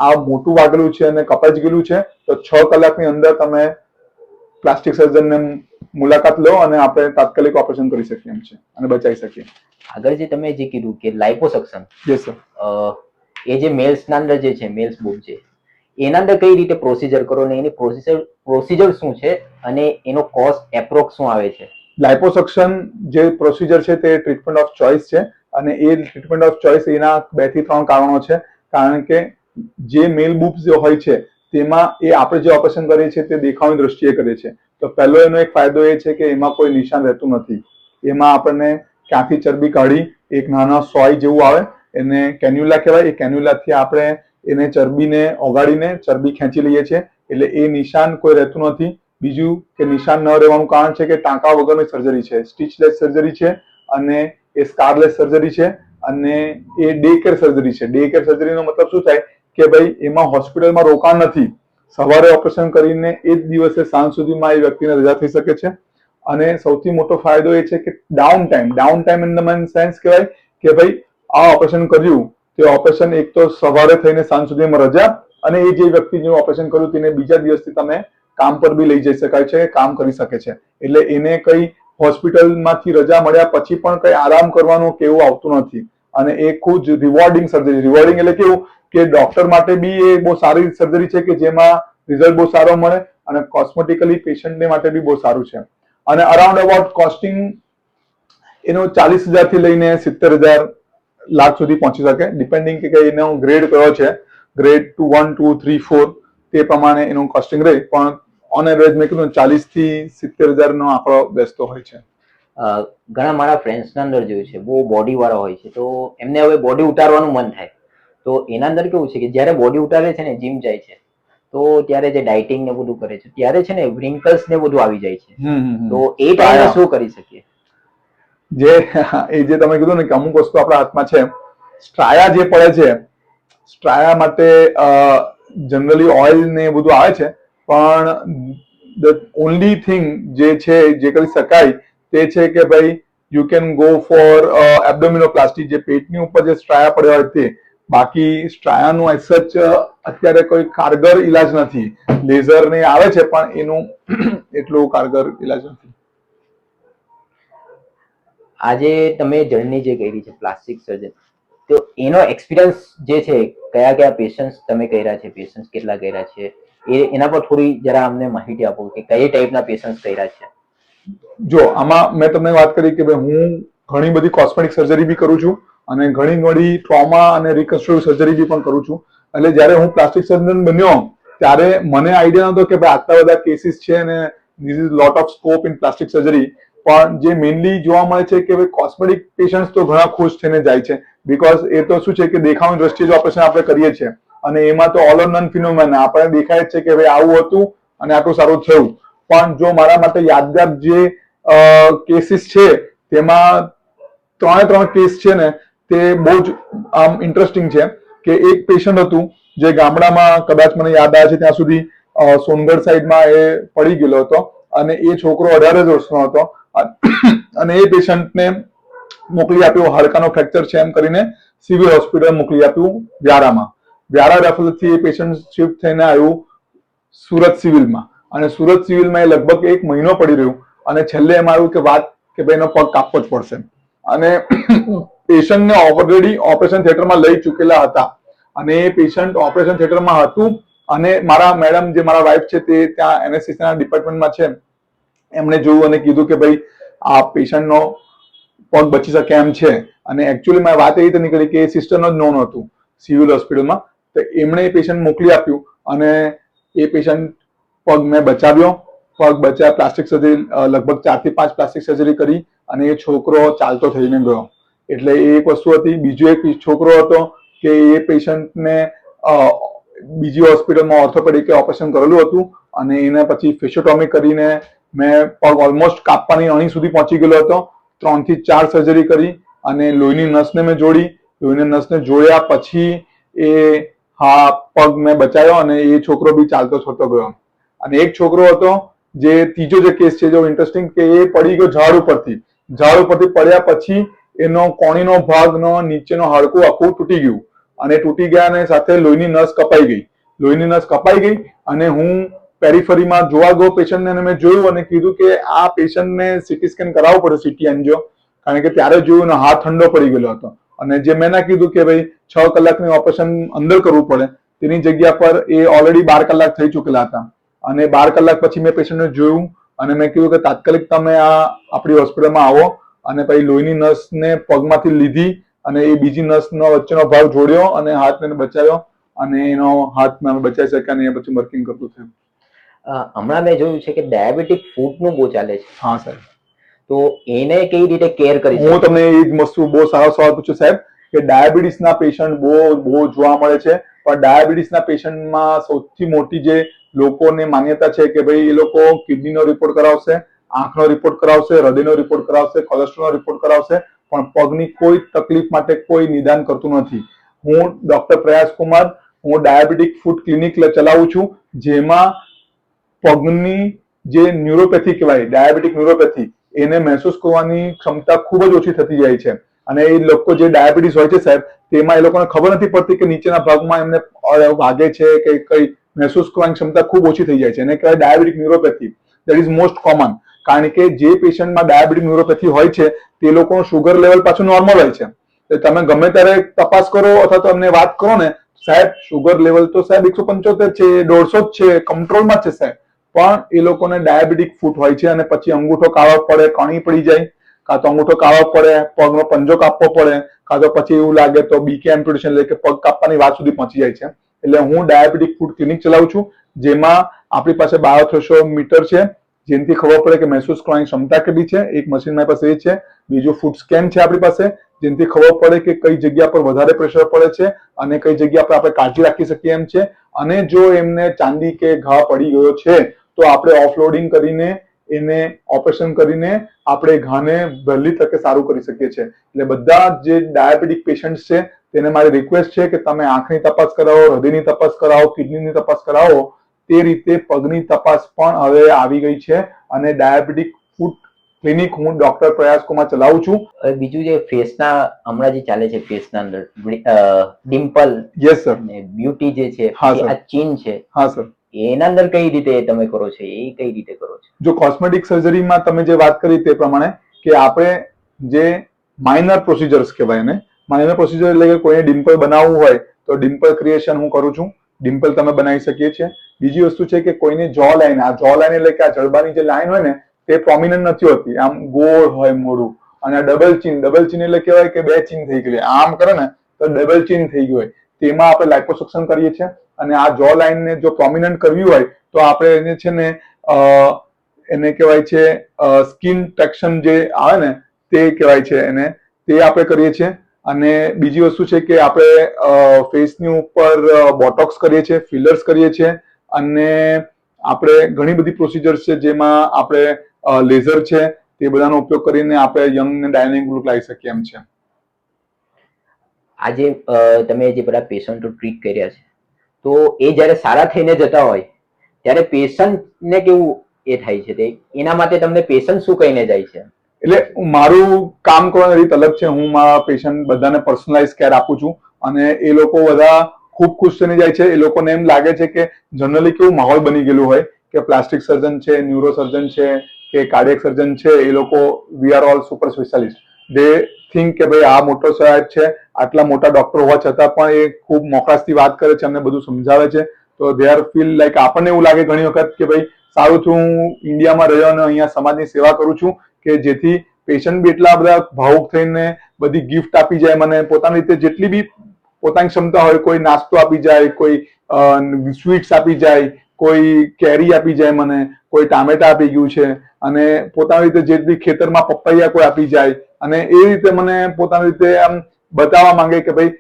આ મોટું વાગેલું છે અને કપાઈ ગયેલું છે તો 6 કલાકની અંદર તમે પ્લાસ્ટિક સર્જનને મુલાકાત લો અને આપણે તાત્કાલિક ઓપરેશન કરી શકીએ એમ છે અને બચાવી શકીએ. આગળ જે તમે જે કીધું કે લાઇપોસક્શન, યસ સર. એ જે મેલ્સના અંદર જે છે, મેલ્સ બૂબ છે, એના અંદર કઈ રીતે પ્રોસિજર કરો ને એની પ્રોસિજર શું છે અને એનો કોસ્ટ એપ્રોક્સ શું આવે છે? લાઇપોસક્શન જે પ્રોસિજર છે તે ટ્રીટમેન્ટ ઓફ ચોઇસ છે અને એ ટ્રીટમેન્ટ ઓફ ચોઇસ એના 2 થી 3 કારણો છે. કારણ કે જે મેલ બૂબ્સ હોય છે તેમાં એ આપણે જે ઓપરેશન કરીએ છીએ તે દેખાવની દ્રષ્ટિએ કરીએ છીએ. તો પહેલો એનો એક ફાયદો એ છે કે એમાં કોઈ નિશાન રહેતું નથી. એમાં આપણને ક્યાંથી ચરબી કાઢી એક નાના સોય જેવું આવે, એને કેન્યુલા કહેવાય, એ કેન્યુલાથી આપણે એને ચરબીને ઓગાળીને ચરબી ખેંચી લઈએ છીએ, એટલે એ નિશાન કોઈ રહેતું નથી. બીજું કે નિશાન ન રહેવાનું કારણ છે કે ટાંકા વગરની સર્જરી છે, સ્ટીચલેસ સર્જરી છે અને એ સ્કારલેસ સર્જરી છે અને એ ડે કેર સર્જરી છે. ડે કેર સર્જરીનો મતલબ શું થાય કે ભાઈ એમાં હોસ્પિટલમાં રોકાણ નથી, સવારે ઓપરેશન કરીને એ જ દિવસે સાંજ સુધીમાં એ વ્યક્તિને રજા થઈ શકે છે. અને સૌથી મોટો ફાયદો એ છે કે down time in the sense કહેવાય કે ભાઈ આ ઓપરેશન કર્યું તે ઓપરેશન એક તો સવારે થઈને સાંજ સુધીમાં રજા, અને એ જે વ્યક્તિ જેનું ઓપરેશન કર્યું તેને બીજા દિવસથી તમે કામ પર બી લઈ જઈ શકાય છે, કામ કરી શકે છે. એટલે એને કઈ હોસ્પિટલમાંથી રજા મળ્યા પછી પણ કઈ આરામ કરવાનું કે એવું આવતું નથી. અને એ ખૂબ જ રિવોર્ડિંગ સર્જરી. રિવોર્ડિંગ એટલે કેવું કે ડોક્ટર માટે બી એ બહુ સારી સર્જરી છે કે જેમાં રિઝલ્ટ બહુ સારો મળે અને કોસ્મેટિકલી પેશન્ટને માટે બી બહુ સારું છે. અને અરાઉન્ડ અબાઉટ કોસ્ટિંગ એનો 40,000 થી લઈને 70,000 લાખ સુધી પહોંચી શકે, ડિપેન્ડિંગ કે એનો ગ્રેડ કયો છે. ગ્રેડ 2, 1, 2, 3, 4 તે પ્રમાણે એનું કોસ્ટિંગ રહે, પણ ઓન એવરેજ મેં કીધું 40,000 થી 70,000 નો આંકડો બેસતો હોય છે. ઘણા મારા ફ્રેન્ડ્સના અંદર જોયું છે બહુ બોડી વાળા હોય છે, તો એમને હવે બોડી ઉતારવાનું મન થાય, તો એના અંદર કેવું છે કે જ્યારે બોડી ઉતારે છે ને, જીમ જાય છે, તો ત્યારે જે ડાયટિંગ ને બધું કરે છે ત્યારે છે ને વ્રિંકલ્સ ને બધું આવી જાય છે, તો એ ટાઈમે શું કરી શકીએ? જે તમે કીધું ને કે અમુક વસ્તુ આપણા હાથમાં છે, સ્ટ્રાયા જે પડે છે, સ્ટ્રાયા માટે જનરલી ઓઇલ ને બધું આવે છે, પણ ધ ઓનલી થિંગ જે છે જે કરી શકાય તે છે કે ભાઈ યુ કેન ગો ફોર એબ્ડોમિનોપ્લાસ્ટી, જે પેટની ઉપર જે સ્ટ્રાયા પડ્યા હોય તે. બાકી સ્ટ્રાયાનું એઝ સચ અત્યારે કોઈ કારગર ઈલાજ નથી. લેઝર ને આવે છે પણ એનું એટલું કારગર ઈલાજ નથી. આજે તમે જર્ની જે કરી છે પ્લાસ્ટિક સર્જન, તો એનો એક્સપિરિયન્સ જે છે, કયા કયા પેશન્ટ્સ તમે કર્યા છે, પેશન્ટ્સ કેટલા કર્યા છે, એના પર થોડી જરા અમને માહિતી આપો કે કઈ ટાઈપના પેશન્ટ્સ કર્યા છે. જો આમાં મેં તમને વાત કરી કે ભાઈ હું ઘણી બધી કોસ્મેટિક સર્જરી બી કરું છું અને ઘણી બધી ટ્રોમા અને રિકન્સ્ટ્રક્ટિવ સર્જરી બી પણ કરું છું. એટલે જ્યારે હું પ્લાસ્ટિક સર્જન બન્યો ત્યારે મને આઈડિયા નતો કે ભાઈ આટલા બધા કેસીસ છે અને this is lot of scope in plastic surgery. પણ જે મેઇનલી જોવા મળે છે કે ભાઈ કોસ્મેટિક પેશન્ટ્સ તો ઘણા ખુશ થઈને જાય છે, બીકોઝ એ તો શું છે કે દેખાવની દ્રષ્ટિએ જ ઓપરેશન આપણે કરીએ છીએ અને એમાં તો ઓલ ઓર નન ફિનોમેના, આપણને દેખાય જ છે કે ભાઈ આવું હતું અને આટલું સારું થયું. પણ જો મારા માટે યાદગાર જે કેસીસ છે તેમાં 3 કેસ છે ને તે બહુ જ આમ ઇન્ટરેસ્ટિંગ છે. કે એક પેશન્ટ હતું જે ગામડામાં, કદાચ મને યાદ આવે છે ત્યાં સુધી, સોનગઢ સાઈડમાં એ પડી ગયેલો હતો અને એ છોકરો 18 જ વર્ષનો હતો અને એ પેશન્ટને મોકલી આપ્યું, હાડકાનો ફ્રેક્ચર છે એમ કરીને સિવિલ હોસ્પિટલ મોકલી આપ્યું વ્યારામાં. વ્યારા રેફરથી એ પેશન્ટ શિફ્ટ થઈને આવ્યું સુરત સિવિલમાં, અને સુરત સિવિલમાં એ લગભગ 1 મહિનો પડી રહ્યું અને છેલ્લે એમ આવ્યું કે વાત કે ભાઈ એનો પગ કાપવો જ પડશે. અને પેશન્ટને ઓલરેડી ઓપરેશન થિયેટરમાં લઈ ચૂકેલા હતા અને એ પેશન્ટ ઓપરેશન થિયેટરમાં હતું અને મારા મેડમ જે મારા વાઇફ છે તે ત્યાં એનેસ્થેસિયાના ડિપાર્ટમેન્ટમાં છે, એમણે જોયું અને કીધું કે ભાઈ આ પેશન્ટનો પગ બચી શકે એમ છે. અને એકચ્યુઅલી વાત એવી રીતે નીકળી કે એ સિસ્ટરનો જ નોન હતું સિવિલ હોસ્પિટલમાં, તો એમણે એ પેશન્ટ મોકલી આપ્યું અને એ પેશન્ટ પગ મેં બચાવ્યો. પગ બચ્યા, પ્લાસ્ટિક સર્જરી લગભગ 4 થી 5 પ્લાસ્ટિક સર્જરી કરી અને એ છોકરો ચાલતો થઈને ગયો. એટલે એ એક વસ્તુ હતી. બીજો એક છોકરો હતો કે એ પેશન્ટને બીજી હોસ્પિટલમાં ઓર્થોપેડિક ઓપરેશન કરેલું હતું અને એને પછી ફિશિયોટોમી કરીને મેં પગ ઓલમોસ્ટ કાપવાની અણી સુધી પહોંચી ગયેલો હતો. 3 થી 4 સર્જરી કરી અને લોહીની નસને મેં જોડી. લોહીની નસને જોડ્યા પછી પગ મેં બચાવ્યો અને એ છોકરો બી ચાલતો થતો ગયો. અને એક છોકરો હતો જે ત્રીજો જે કેસ છે જો ઇન્ટરેસ્ટિંગ કે એ પડી ગયો ઝાડ ઉપરથી પડ્યા પછી એનો કોણીનો ભાગનો નીચેનો હાડકું આખું તૂટી ગયું અને તૂટી ગયા અને સાથે લોહીની નસ કપાઈ ગઈ અને હું પેરીફરીમાં જોવા ગયો પેશન્ટને અને મેં જોયું અને કીધું કે આ પેશન્ટને સીટી સ્કેન કરાવવું પડે, સીટી એન્જિયો, કારણ કે ત્યારે જોયું ને હાથ ઠંડો પડી ગયેલો હતો. અને જે મેં ના કીધું કે ભાઈ 6 કલાકની ઓપરેશન અંદર કરવું પડે તેની જગ્યા પર એ ઓલરેડી 12 કલાક થઈ ચૂકેલા હતા. અને 12 કલાક પછી મેં પેશન્ટને જોયું અને મેં કીધું કે તાત્કાલિક તમે આપણી હોસ્પિટલમાં આવો. અને પછી લોહીની નસને પગમાંથી લીધી અને એ બીજી નસનો વચ્ચેનો ભાગ જોડ્યો અને હાથને બચાવ્યો અને એનો હાથ મેં બચાવી શક્યા અને એ પછી વર્કિંગ કરતું થયું. હમણાં મેં જોયું છે કે ડાયાબિટીક ફૂટનું બહુ ચાલે છે. હા સાહેબ. તો એને કઈ રીતે કેર કરી? હું તમને એ જ વસ્તુ બહુ સારો સવાલ પૂછ્યો સાહેબ કે ડાયાબિટીસના પેશન્ટ બહુ જોવા મળે છે. પણ ડાયાબિટીસના પેશન્ટમાં સૌથી મોટી જે લોકોને માન્યતા છે કે ભાઈ એ લોકો કિડનીનો રિપોર્ટ કરાવશે, આંખનો રિપોર્ટ કરાવશે, હૃદયનો રિપોર્ટ કરાવશે, કોલેસ્ટ્રોલનો રિપોર્ટ કરાવશે, પણ પગની કોઈ તકલીફ માટે કોઈ નિદાન કરતું નથી. હું ડોક્ટર પ્રયાસ કુમાર, હું ડાયાબિટીક ફૂટ ક્લિનિક ચલાવું છું, જેમાં પગની જે ન્યુરોપેથી કહેવાય, ડાયાબિટીક ન્યુરોપેથી, એને મહેસૂસ કરવાની ક્ષમતા ખૂબ જ ઓછી થતી જાય છે. અને એ લોકો જે ડાયાબિટીસ હોય છે સાહેબ, તેમાં એ લોકોને ખબર નથી પડતી કે નીચેના ભાગમાં એમને વાગે છે કે કઈ મહેસૂસ કરવાની ક્ષમતા ખૂબ ઓછી થઈ જાય છે. એને કહેવાય diabetic neuropathy. That is most common. કારણ કે જે પેશન્ટમાં ડાયાબિટીક ન્યુરોપેથી હોય છે તે લોકોનું શુગર લેવલ પાછું નોર્મલ હોય છે. તમે ગમે ત્યારે તપાસ કરો અથવા તો અમને વાત કરો ને, સાહેબ શુગર લેવલ તો સાહેબ 175 છે, 150 જ છે, કંટ્રોલમાં છે સાહેબ. પણ એ લોકોને ડાયાબિટીક ફૂટ હોય છે અને પછી અંગૂઠો કાળો પડે, કણી પડી જાય, કાં તો અંગૂઠો કાળો પડે, પગનો પંજો કાપવો પડે, કાં તો પછી એવું લાગે તો બીકે એમ્પ્યુટેશન એટલે કે પગ કાપવાની વાત સુધી પહોંચી જાય છે. એટલે હું ડાયાબિટીક ફૂટ ક્લિનિક ચલાવું છું, જેમાં આપણી પાસે બાયોથ્રેશોમીટર છે, જેનાથી ખબર પડે કે મહેસૂસ કરવાની ક્ષમતા કેટલી છે. એક મશીન મારી પાસે એ છે. બીજું ફૂટ સ્કેન છે આપણી પાસે, જેનાથી ખબર પડે કે કઈ જગ્યા પર વધારે પ્રેશર પડે છે અને કઈ જગ્યા પર આપણે કાળજી રાખી શકીએ એમ છે. અને જો એમને ચાંદી કે ઘા પડી ગયો છે તો આપણે ઓફલોડિંગ કરીને એને ઓપરેશન કરીને આપણે ઘાને વહેલી તકે સારું કરી શકીએ છીએ. એટલે બધા જે ડાયાબિટીક પેશન્ટ છે તેને મારી રિક્વેસ્ટ છે કે તમે આંખની તપાસ કરાવો, હૃદયની તપાસ કરાવો, કિડનીની તપાસ કરાવો. તે રીતે પગની તપાસ પણ હવે આવી ગઈ છે અને ડાયાબિટીક ફૂટ ક્લિનિક હું ડોક્ટર પ્રયાસ કુમાર ચલાવું છું. બીજું જે ફેસના હમણાં જે ચાલે છે, ફેસના અંદર ડિમ્પલ, યસ સર, અને બ્યુટી જે છે, હા સર, આ ચીન છે, હા સર, એના અંદર કઈ રીતે તમે કરો છો? એ કઈ રીતે કરો છો? જો કોસ્મેટિક સર્જરીમાં તમે જે વાત કરી તે પ્રમાણે કે આપણે જે માઇનર પ્રોસિજર્સ કહેવાય એને, માઇનર પ્રોસિજર એટલે કે કોઈને ડિમ્પલ બનાવવું હોય તો ડિમ્પલ ક્રિએશન હું કરું છું. ડિમ્પલ તમે બનાવી શકીએ છીએ. બીજી વસ્તુ છે કે કોઈને જો લાઈન, આ જો લાઈન એટલે કે આ જડબાની જે લાઈન હોય ને તે પ્રોમિનન્ટ નથી હોતી, આમ ગોળ હોય મોઢું. અને આ ડબલ ચીન એટલે કહેવાય કે 2 ચીન થઈ ગઈ, આમ કરે ને તો ડબલ ચીન થઈ ગયું હોય, તેમાં આપણે લાઇપોસક્શન કરીએ છીએ. અને આ જો લાઈનને જો પ્રોમિનન્ટ કરવી હોય તો આપણે એને છે ને એને કહેવાય છે સ્કિન ટેક્શન જે આવે ને તે કહેવાય છે એને, તે આપણે કરીએ છીએ. અને બીજી વસ્તુ છે કે આપણે ફેસની ઉપર બોટોક્સ કરીએ છીએ, ફિલર્સ કરીએ છીએ અને આપણે ઘણી બધી પ્રોસિજર્સ છે જેમાં આપણે લેઝર છે તે બધાનો ઉપયોગ કરીને આપણે યંગ ને ડાયનેમિક લુક લાવી શકીએ એમ છે. આજે તમે જે બધા પેશન્ટો ટ્રીટ કર્યા છે તો એ જ્યારે સારા થઈને જતા હોય ત્યારે પેશન્ટને કેવું એ થાય છે? તે એના માટે તમને પેશન્ટ શું કહીને જાય છે? એટલે મારું કામ કરવાની રીત અલગ છે. હું મારા પેશન્ટ બધાને પર્સનલાઇઝ કેર આપું છું અને એ લોકો બધા ખૂબ ખુશ થઈને જાય છે. એ લોકોને એમ લાગે છે કે જનરલી કેવું માહોલ બની ગયેલું હોય કે પ્લાસ્ટિક સર્જન છે, ન્યુરો સર્જન છે કે કાર્ડિયક સર્જન છે, એ લોકો we are all super specialist. They think કે ભાઈ આ મોટો સાહેબ છે, આટલા મોટા ડોક્ટર હોવા છતાં પણ એ ખૂબ મોકળાશથી વાત કરે છે, અમને બધું સમજાવે છે. તો દે આર ફીલ લાઈક, આપણને એવું લાગે ઘણી વખત કે ભાઈ સારું થયું હું ઇન્ડિયામાં રહ્યો અને અહીંયા સમાજની સેવા કરું છું કે જેથી પેશન્ટ બી એટલા બધા ભાવુક થઈને બધી ગિફ્ટ આપી જાય મને, પોતાની રીતે જેટલી બી પોતાની ક્ષમતા હોય, કોઈ નાસ્તો આપી જાય, કોઈ સ્વીટ્સ આપી જાય, કોઈ કેરી આપી જાય મને, કોઈ ટામેટા આપી ગયું છે, અને પોતાની રીતે જે બી ખેતરમાં પપૈયા કોઈ આપી જાય, અને એ રીતે મને પોતાની રીતે આમ બતાવવા માંગે કે ભાઈ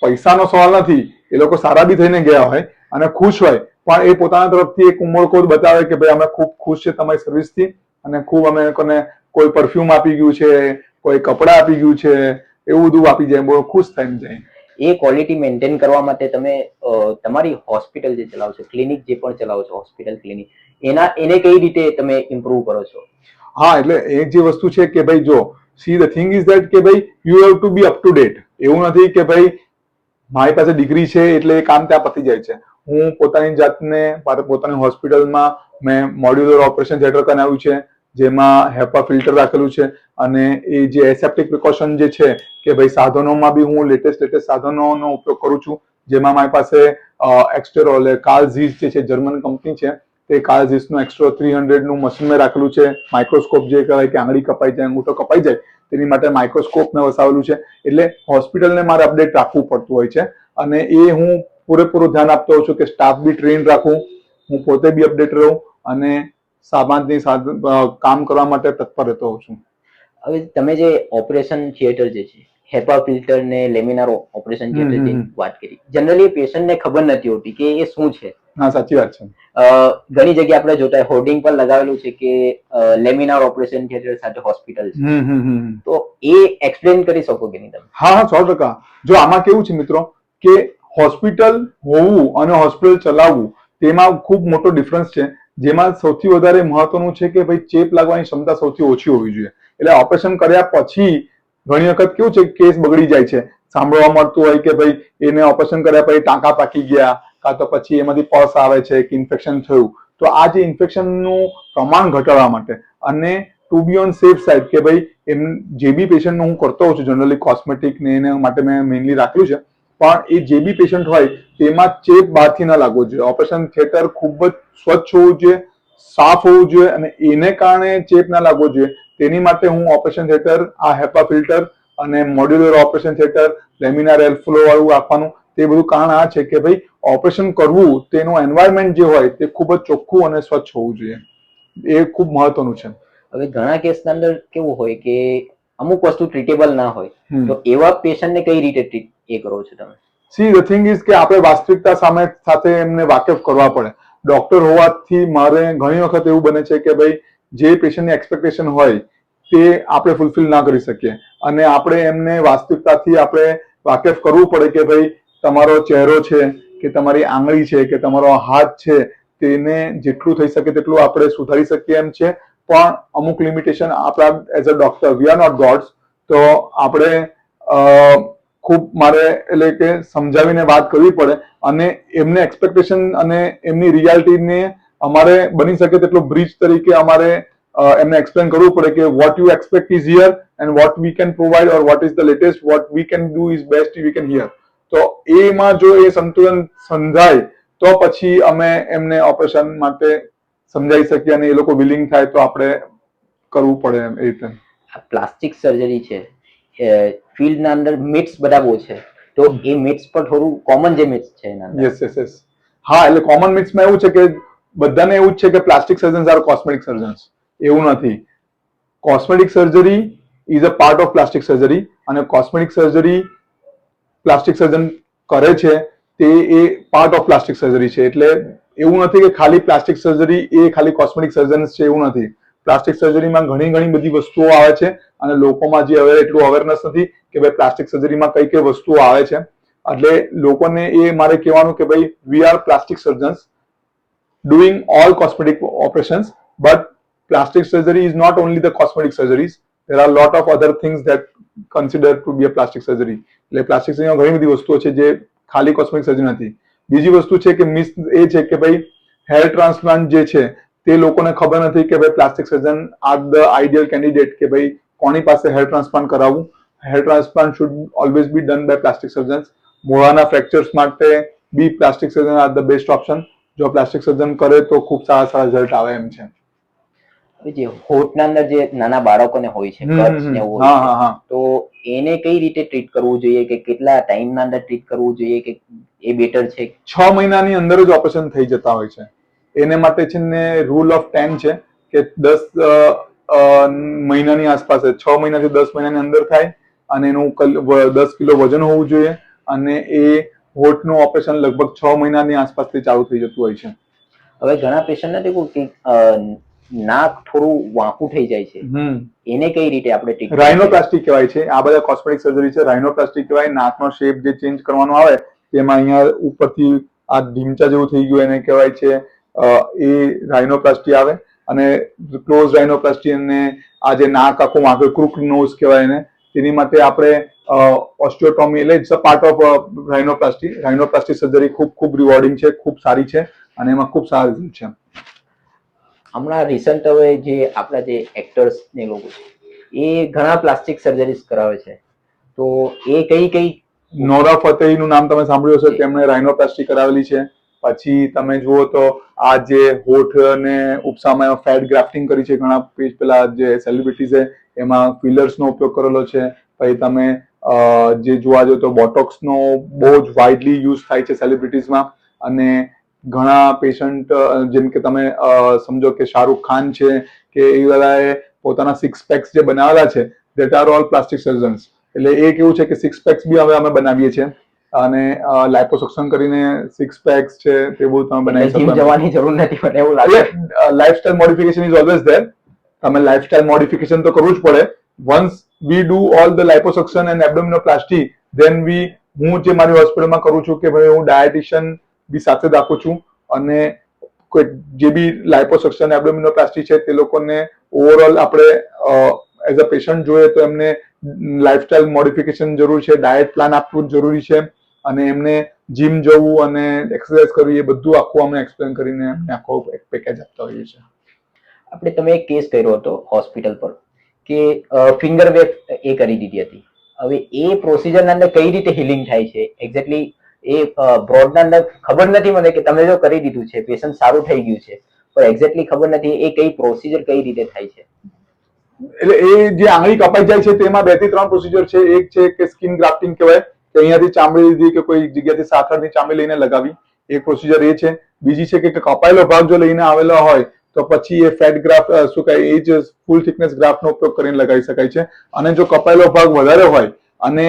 પૈસાનો સવાલ નથી, એ લોકો સારા બી થઈને ગયા હોય અને ખુશ હોય, પણ એ પોતાના તરફથી એક ઉમળકો બતાવે કે ભાઈ અમે ખૂબ ખુશ છે તમારી સર્વિસથી, અને ખૂબ અમે લોકોને કોઈ પરફ્યુમ આપી ગયું છે, કોઈ કપડાં આપી ગયું છે, એવું બધું આપી જાય, બહુ ખુશ થઈને જાય. એ ક્વોલિટી મેન્ટેન કરવા માટે તમે તમારી હોસ્પિટલ જે ચલાવો છો, ક્લિનિક જે પણ ચલાવો છો, હોસ્પિટલ ક્લિનિક, એને કઈ રીતે તમે ઇમ્પ્રુવ કરો છો? હા, એટલે એ જે વસ્તુ છે કે ભાઈ જો see the thing is that કે ભાઈ you have to be up to date. એવું નથી કે ભાઈ મારી પાસે ડિગ્રી છે એટલે એ કામ ત્યાં પતી જાય છે. હું પોતાની જાતને પોતાની હોસ્પિટલમાં મેં મોડ્યુલર ઓપરેશન થિયેટર બનાવ્યું છે, જેમાં હેપા ફિલ્ટર રાખેલું છે, અને એ જે એસેપ્ટિક પ્રિકોશન જે છે કે ભાઈ સાધનોમાં બી હું લેટેસ્ટ સાધનોનો ઉપયોગ કરું છું, જેમાં મારી પાસે એક્સ્ટેરોલ કાર્ઝીસ જે છે જર્મન કંપની છે, તે કાર્ઝીસનું એક્સ્ટ્રો 300 નું મશીન મેં રાખેલું છે. માઇક્રોસ્કોપ જે કહેવાય કે આંગળી કપાઈ જાય, અંગૂઠો કપાઈ જાય, તેની માટે માઇક્રોસ્કોપ મેં વસાવેલું છે. એટલે હોસ્પિટલને મારે અપડેટ રાખવું પડતું હોય છે, અને એ હું પૂરેપૂરું ધ્યાન આપતો હોઉં છું કે સ્ટાફ બી ટ્રેન રાખું, હું પોતે બી અપડેટ રહું, અને સામાનની કામ કરવા માટે તત્પર રહેતો હોઉં છું. હવે તમે જે ઓપરેશન થિયેટર જે છે, હેપા ફિલ્ટર ને લેમિનાર ઓપરેશન થિયેટર જે વાત કરી, જનરલી પેશન્ટને ખબર નથી હોતી કે એ શું છે. હા, સાચી વાત છે. ઘણી જગ્યાએ આપણે જોતા હોર્ડિંગ પર લગાવેલું છે કે લેમિનાર ઓપરેશન થિયેટર સાથે હોસ્પિટલ છે, તો એ એક્સપ્લેન કરી શકો કે નહીં તમે? હા, 100%. જો આમાં કેવું છે મિત્રો કે હોસ્પિટલ હોવું અને હોસ્પિટલ ચલાવવું તેમાં ખૂબ મોટો ડિફરન્સ છે, જેમાં સૌથી વધારે મહત્વનું છે કે ભાઈ ચેપ લાગવાની ક્ષમતા સૌથી ઓછી હોવી જોઈએ. એટલે ઓપરેશન કર્યા પછી ઘણી વખત કેવું છે કેસ બગડી જાય છે, સાંભળવા મળતું હોય કે ભાઈ એને ઓપરેશન કર્યા પછી ટાંકા પાકી ગયા, કાં તો પછી એમાંથી પસ આવે છે કે ઇન્ફેક્શન થયું. તો આ જે ઇન્ફેક્શનનું પ્રમાણ ઘટાડવા માટે અને to be on safe side કે ભાઈ એમ જે બી પેશન્ટનું હું કરતો હોઉં છું, જનરલી કોસ્મેટિક ને એને માટે મેં મેઇનલી રાખ્યું છે, પણ એ જે બી પેશન્ટ હોય તેમાં ચેપ બહારથી ન લાગવો જોઈએ. ઓપરેશન થિયેટર ખૂબ જ સ્વચ્છ હોવું જોઈએ, સાફ હોવું જોઈએ, અને એને કારણે ચેપ ના લાગવો જોઈએ. તેની માટે હું ઓપરેશન થિયેટર આ હેપા ફિલ્ટર અને modular operation theatre laminar air flow વાળું રાખવાનું, તે બધું કારણ આ છે કે ભાઈ ઓપરેશન કરવું તેનું એન્વાયરમેન્ટ જે હોય તે ખૂબ જ ચોખ્ખું અને સ્વચ્છ હોવું જોઈએ. એ ખૂબ મહત્વનું છે. હવે ઘણા કેસના અંદર કેવું હોય કે અમુક વસ્તુ ટ્રીટેબલ ના હોય, તો એવા પેશન્ટને કઈ રીતે એ કરો છો તમે? સી ધ થિંગ ઇઝ કે આપણે વાસ્તવિકતા સાથે એમને વાકેફ કરવા પડે. ડોક્ટર હોવાથી મારે ઘણી વખત એવું બને છે કે ભાઈ જે પેશન્ટની એક્સપેક્ટેશન હોય તે આપણે ફૂલફિલ ના કરી શકીએ, અને આપણે એમને વાસ્તવિકતાથી આપણે વાકેફ કરવું પડે કે ભાઈ તમારો ચહેરો છે કે તમારી આંગળી છે કે તમારો હાથ છે, તેને જેટલું થઈ શકે તેટલું આપણે સુધારી શકીએ એમ છે, પણ અમુક લિમિટેશન આપણા as a doctor we are not gods, તો આપણે ખૂબ મારે એટલે કે સમજાવીને વાત કરવી પડે, અને એમને એક્સપેક્ટેશન અને એમની રિયાલિટીને અમારે બની શકે તેટલો બ્રિજ તરીકે અમારે એમને એક્સપ્લેન કરવું પડે કે what you expect is here and what we can provide or what is the latest what we can do is best we can here. તો એમાં જો એ સંતુલન સમજાય તો પછી અમે એમને ઓપરેશન માટે સમજાવી શકીએ, અને એ લોકો વિલિંગ થાય તો આપણે કરવું પડે એમ એ રીતે. પ્લાસ્ટિક સર્જરી છે, ફિલ્ડના અંદર મિથ્સ બધા બહુ છે, તો એ મિથ્સ પર થોડું કોમન જે મિથ્સ છે એના અંદર. યસ. હા, એટલે કોમન મિથ્સમાં એવું છે કે બધાને એવું જ છે કે plastic surgeons are cosmetic surgeons. એવું નથી. Cosmetic surgery is a part of plastic surgery, અને કોસ્મેટિક સર્જરી પ્લાસ્ટિક સર્જન કરે છે તે એ પાર્ટ ઓફ પ્લાસ્ટિક સર્જરી છે. એટલે એવું નથી કે ખાલી પ્લાસ્ટિક સર્જરી એ ખાલી કોસ્મેટિક સર્જન્સ છે, એવું નથી. પ્લાસ્ટિક સર્જરીમાં ઘણી બધી વસ્તુઓ આવે છે, અને લોકોમાં જે હવે એટલું અવેરનેસ નથી કે ભાઈ પ્લાસ્ટિક સર્જરીમાં કઈ કઈ વસ્તુઓ આવે છે. એટલે લોકોને એ મારે કહેવાનું કે ભાઈ we are plastic surgeons doing all cosmetic operations, but plastic surgery is not only the cosmetic surgeries. There are a lot of other things that considered to be a plastic surgery. એટલે પ્લાસ્ટિક સર્જરીમાં ઘણી બધી વસ્તુઓ છે જે ખાલી કોસ્મેટિક સર્જરી નથી. બીજી વસ્તુ છે કે મિસ એ છે કે ભાઈ હેર ટ્રાન્સપ્લાન્ટ જે છે તે લોકોને ખબર નથી કે ભાઈ plastic surgeon are the ideal candidate કે ભાઈ કોની પાસે હેર ટ્રાન્સપ્લાન્ટ કરાવવું. Hair transplant should always be done by plastic surgeons. મોઢાના ફ્રેક્ચર્સ માટે બી plastic surgeon are the best option. જો પ્લાસ્ટિક સર્જન કરે તો ખૂબ સારા રિઝલ્ટ આવે એમ છે. હવે જે હોઠના અંદર જે નાના બાળકોને હોય છે, કચ્છ ને એવું હા હોય હા છે, હા તો એને કઈ રીતે ટ્રીટ કરવું જોઈએ, કે કેટલા ટાઈમના અંદર ટ્રીટ કરવું જોઈએ, કે એ બેટર છે? 6 મહિનાની અંદર જ ઓપરેશન થઈ જતા હોય છે. એને માટે છે ને રૂલ ઓફ 10 છે કે 10 મહિનાની આસપાસ 6 મહિનાથી 10 મહિનાની અંદર થાય અને એનું 10 કિલો વજન હોવું જોઈએ અને એ હોઠનું ઓપરેશન લગભગ 6 મહિનાની આસપાસથી ચાલુ થઈ જતું હોય છે. હવે ઘણા પેશન્ટ નથી કે નાક થોડું વાંકું થઈ જાય છે, એને કઈ રીતે આપણે ટ્રીટ? રાઇનોપ્લાસ્ટી કહેવાય છે. આ બધા કોસ્મેટિક સર્જરી છે. રાઇનોપ્લાસ્ટી કહેવાય. નાકનો શેપ જે ચેન્જ કરવાનો આવે તેમાં અહીંયા ઉપરથી આ ઢીંચા જેવું થઈ ગયું એને કહેવાય છે એ રાઇનોપ્લાસ્ટી આવે. અને ક્લોઝ રાઇનોપ્લાસ્ટી અને આ જે નાક આખું વાંકું ક્રુક નોઝ કહેવાય એને, તેની માટે આપણે ઓસ્ટિયોટોમી એટલે it's a part of rhinoplasty. Rhinoplasty surgery ખૂબ ખૂબ રિવોર્ડિંગ છે, ખૂબ સારી છે અને એમાં ખૂબ સારા રિઝલ્ટ છે. હમણાં રિસન્ટ હવે જે આપણા જે એક્ટર્સ ને લોકો છે એ ઘણા પ્લાસ્ટિક સર્જરીઝ કરાવે છે, તો એ કઈ કઈ? નોરા ફતેહીનું નામ તમે સાંભળ્યું હશે, તેમણે રાઇનોપ્લાસ્ટી કરાવેલી છે. પછી તમે જુઓ તો આ જે હોઠ ને ઉપસામાં ફેટ ગ્રાફ્ટિંગ કરી છે ઘણા પેલા જે સેલિબ્રિટીઝે, એમાં ફિલર્સનો ઉપયોગ કરેલો છે. પછી તમે જે જોવા જઈએ તો બોટોક્સનો બહુ જ વાઇડલી યુઝ થાય છે સેલિબ્રિટીઝમાં. અને ઘણા પેશન્ટ જેમ કે તમે સમજો કે શાહરૂખ ખાન છે કે એ બધાએ પોતાના સિક્સ પેક્સ જે બનાવેલા છે, that are all plastic surgeons. એટલે એ કેવું છે કે સિક્સ પેક્સ બી હવે અમે બનાવીએ છીએ અને લાઇપોસક્શન કરીને સિક્સ પેક્સ છે તે બધું તમે બનાવી શકો. જવાની જરૂર નથી, મને એવું લાગે. Lifestyle modification is always there. તમે લાઇફસ્ટાઇલ મોડિફિકેશન તો કરવું જ પડે. Once we do all the liposuction and abdominoplasty, then હું જે મારી હોસ્પિટલમાં કરું છું કે ભાઈ હું ડાયટિશિયન બી સાથે રાખું છું અને જે બી લાઇપોસક્શન એબ્ડોમિનોપ્લાસ્ટી છે તે લોકોને ઓવરઓલ આપણે એઝ અ પેશન્ટ જોઈએ તો એમને લાઇફસ્ટાઇલ મોડિફિકેશન જરૂર છે, ડાયટ પ્લાન આપવું જરૂરી છે અને એમને જીમ જવું અને એક્સરસાઇઝ કરવી એ બધું આખું અમે એક્સપ્લેન કરીને એમને આખો પેકેજ આપતા હોઈએ છીએ. આપણે તમે એક કેસ કર્યો હતો હોસ્પિટલ પર કે ફિંગર વેપ એ કરી દીધી હતી. હવે એ પ્રોસિજરના અંદર કઈ રીતે હિલિંગ થાય છે એક્ઝેક્ટલી એ બ્રોડના અંદર ખબર નથી મને, કે તમે જો કરી દીધું છે, પેશન્ટ સારું થઈ ગયું છે, પણ એક્ઝેક્ટલી ખબર નથી એ કઈ પ્રોસિજર કઈ રીતે થાય છે. એટલે એ જે આંગળી કપાઈ જાય છે તેમાં 2 થી 3 પ્રોસિજર છે. એક છે કે સ્કિન ગ્રાફ્ટિંગ કહેવાય, કે અહીંયાથી ચામડી લીધી કે કોઈ જગ્યાથી સાથળની ચામડી લઈને લગાવી, એક પ્રોસિજર એ છે. બીજી છે કે કપાયેલો ભાગ જો લઈને આવેલો હોય તો પછી એ ફેટ ગ્રાફ્ટ શું કહે એ જ ફૂલ થિકનેસ ગ્રાફ્ટનો ઉપયોગ કરીને લગાવી શકાય છે. અને જો કપાયેલો ભાગ વધારે હોય અને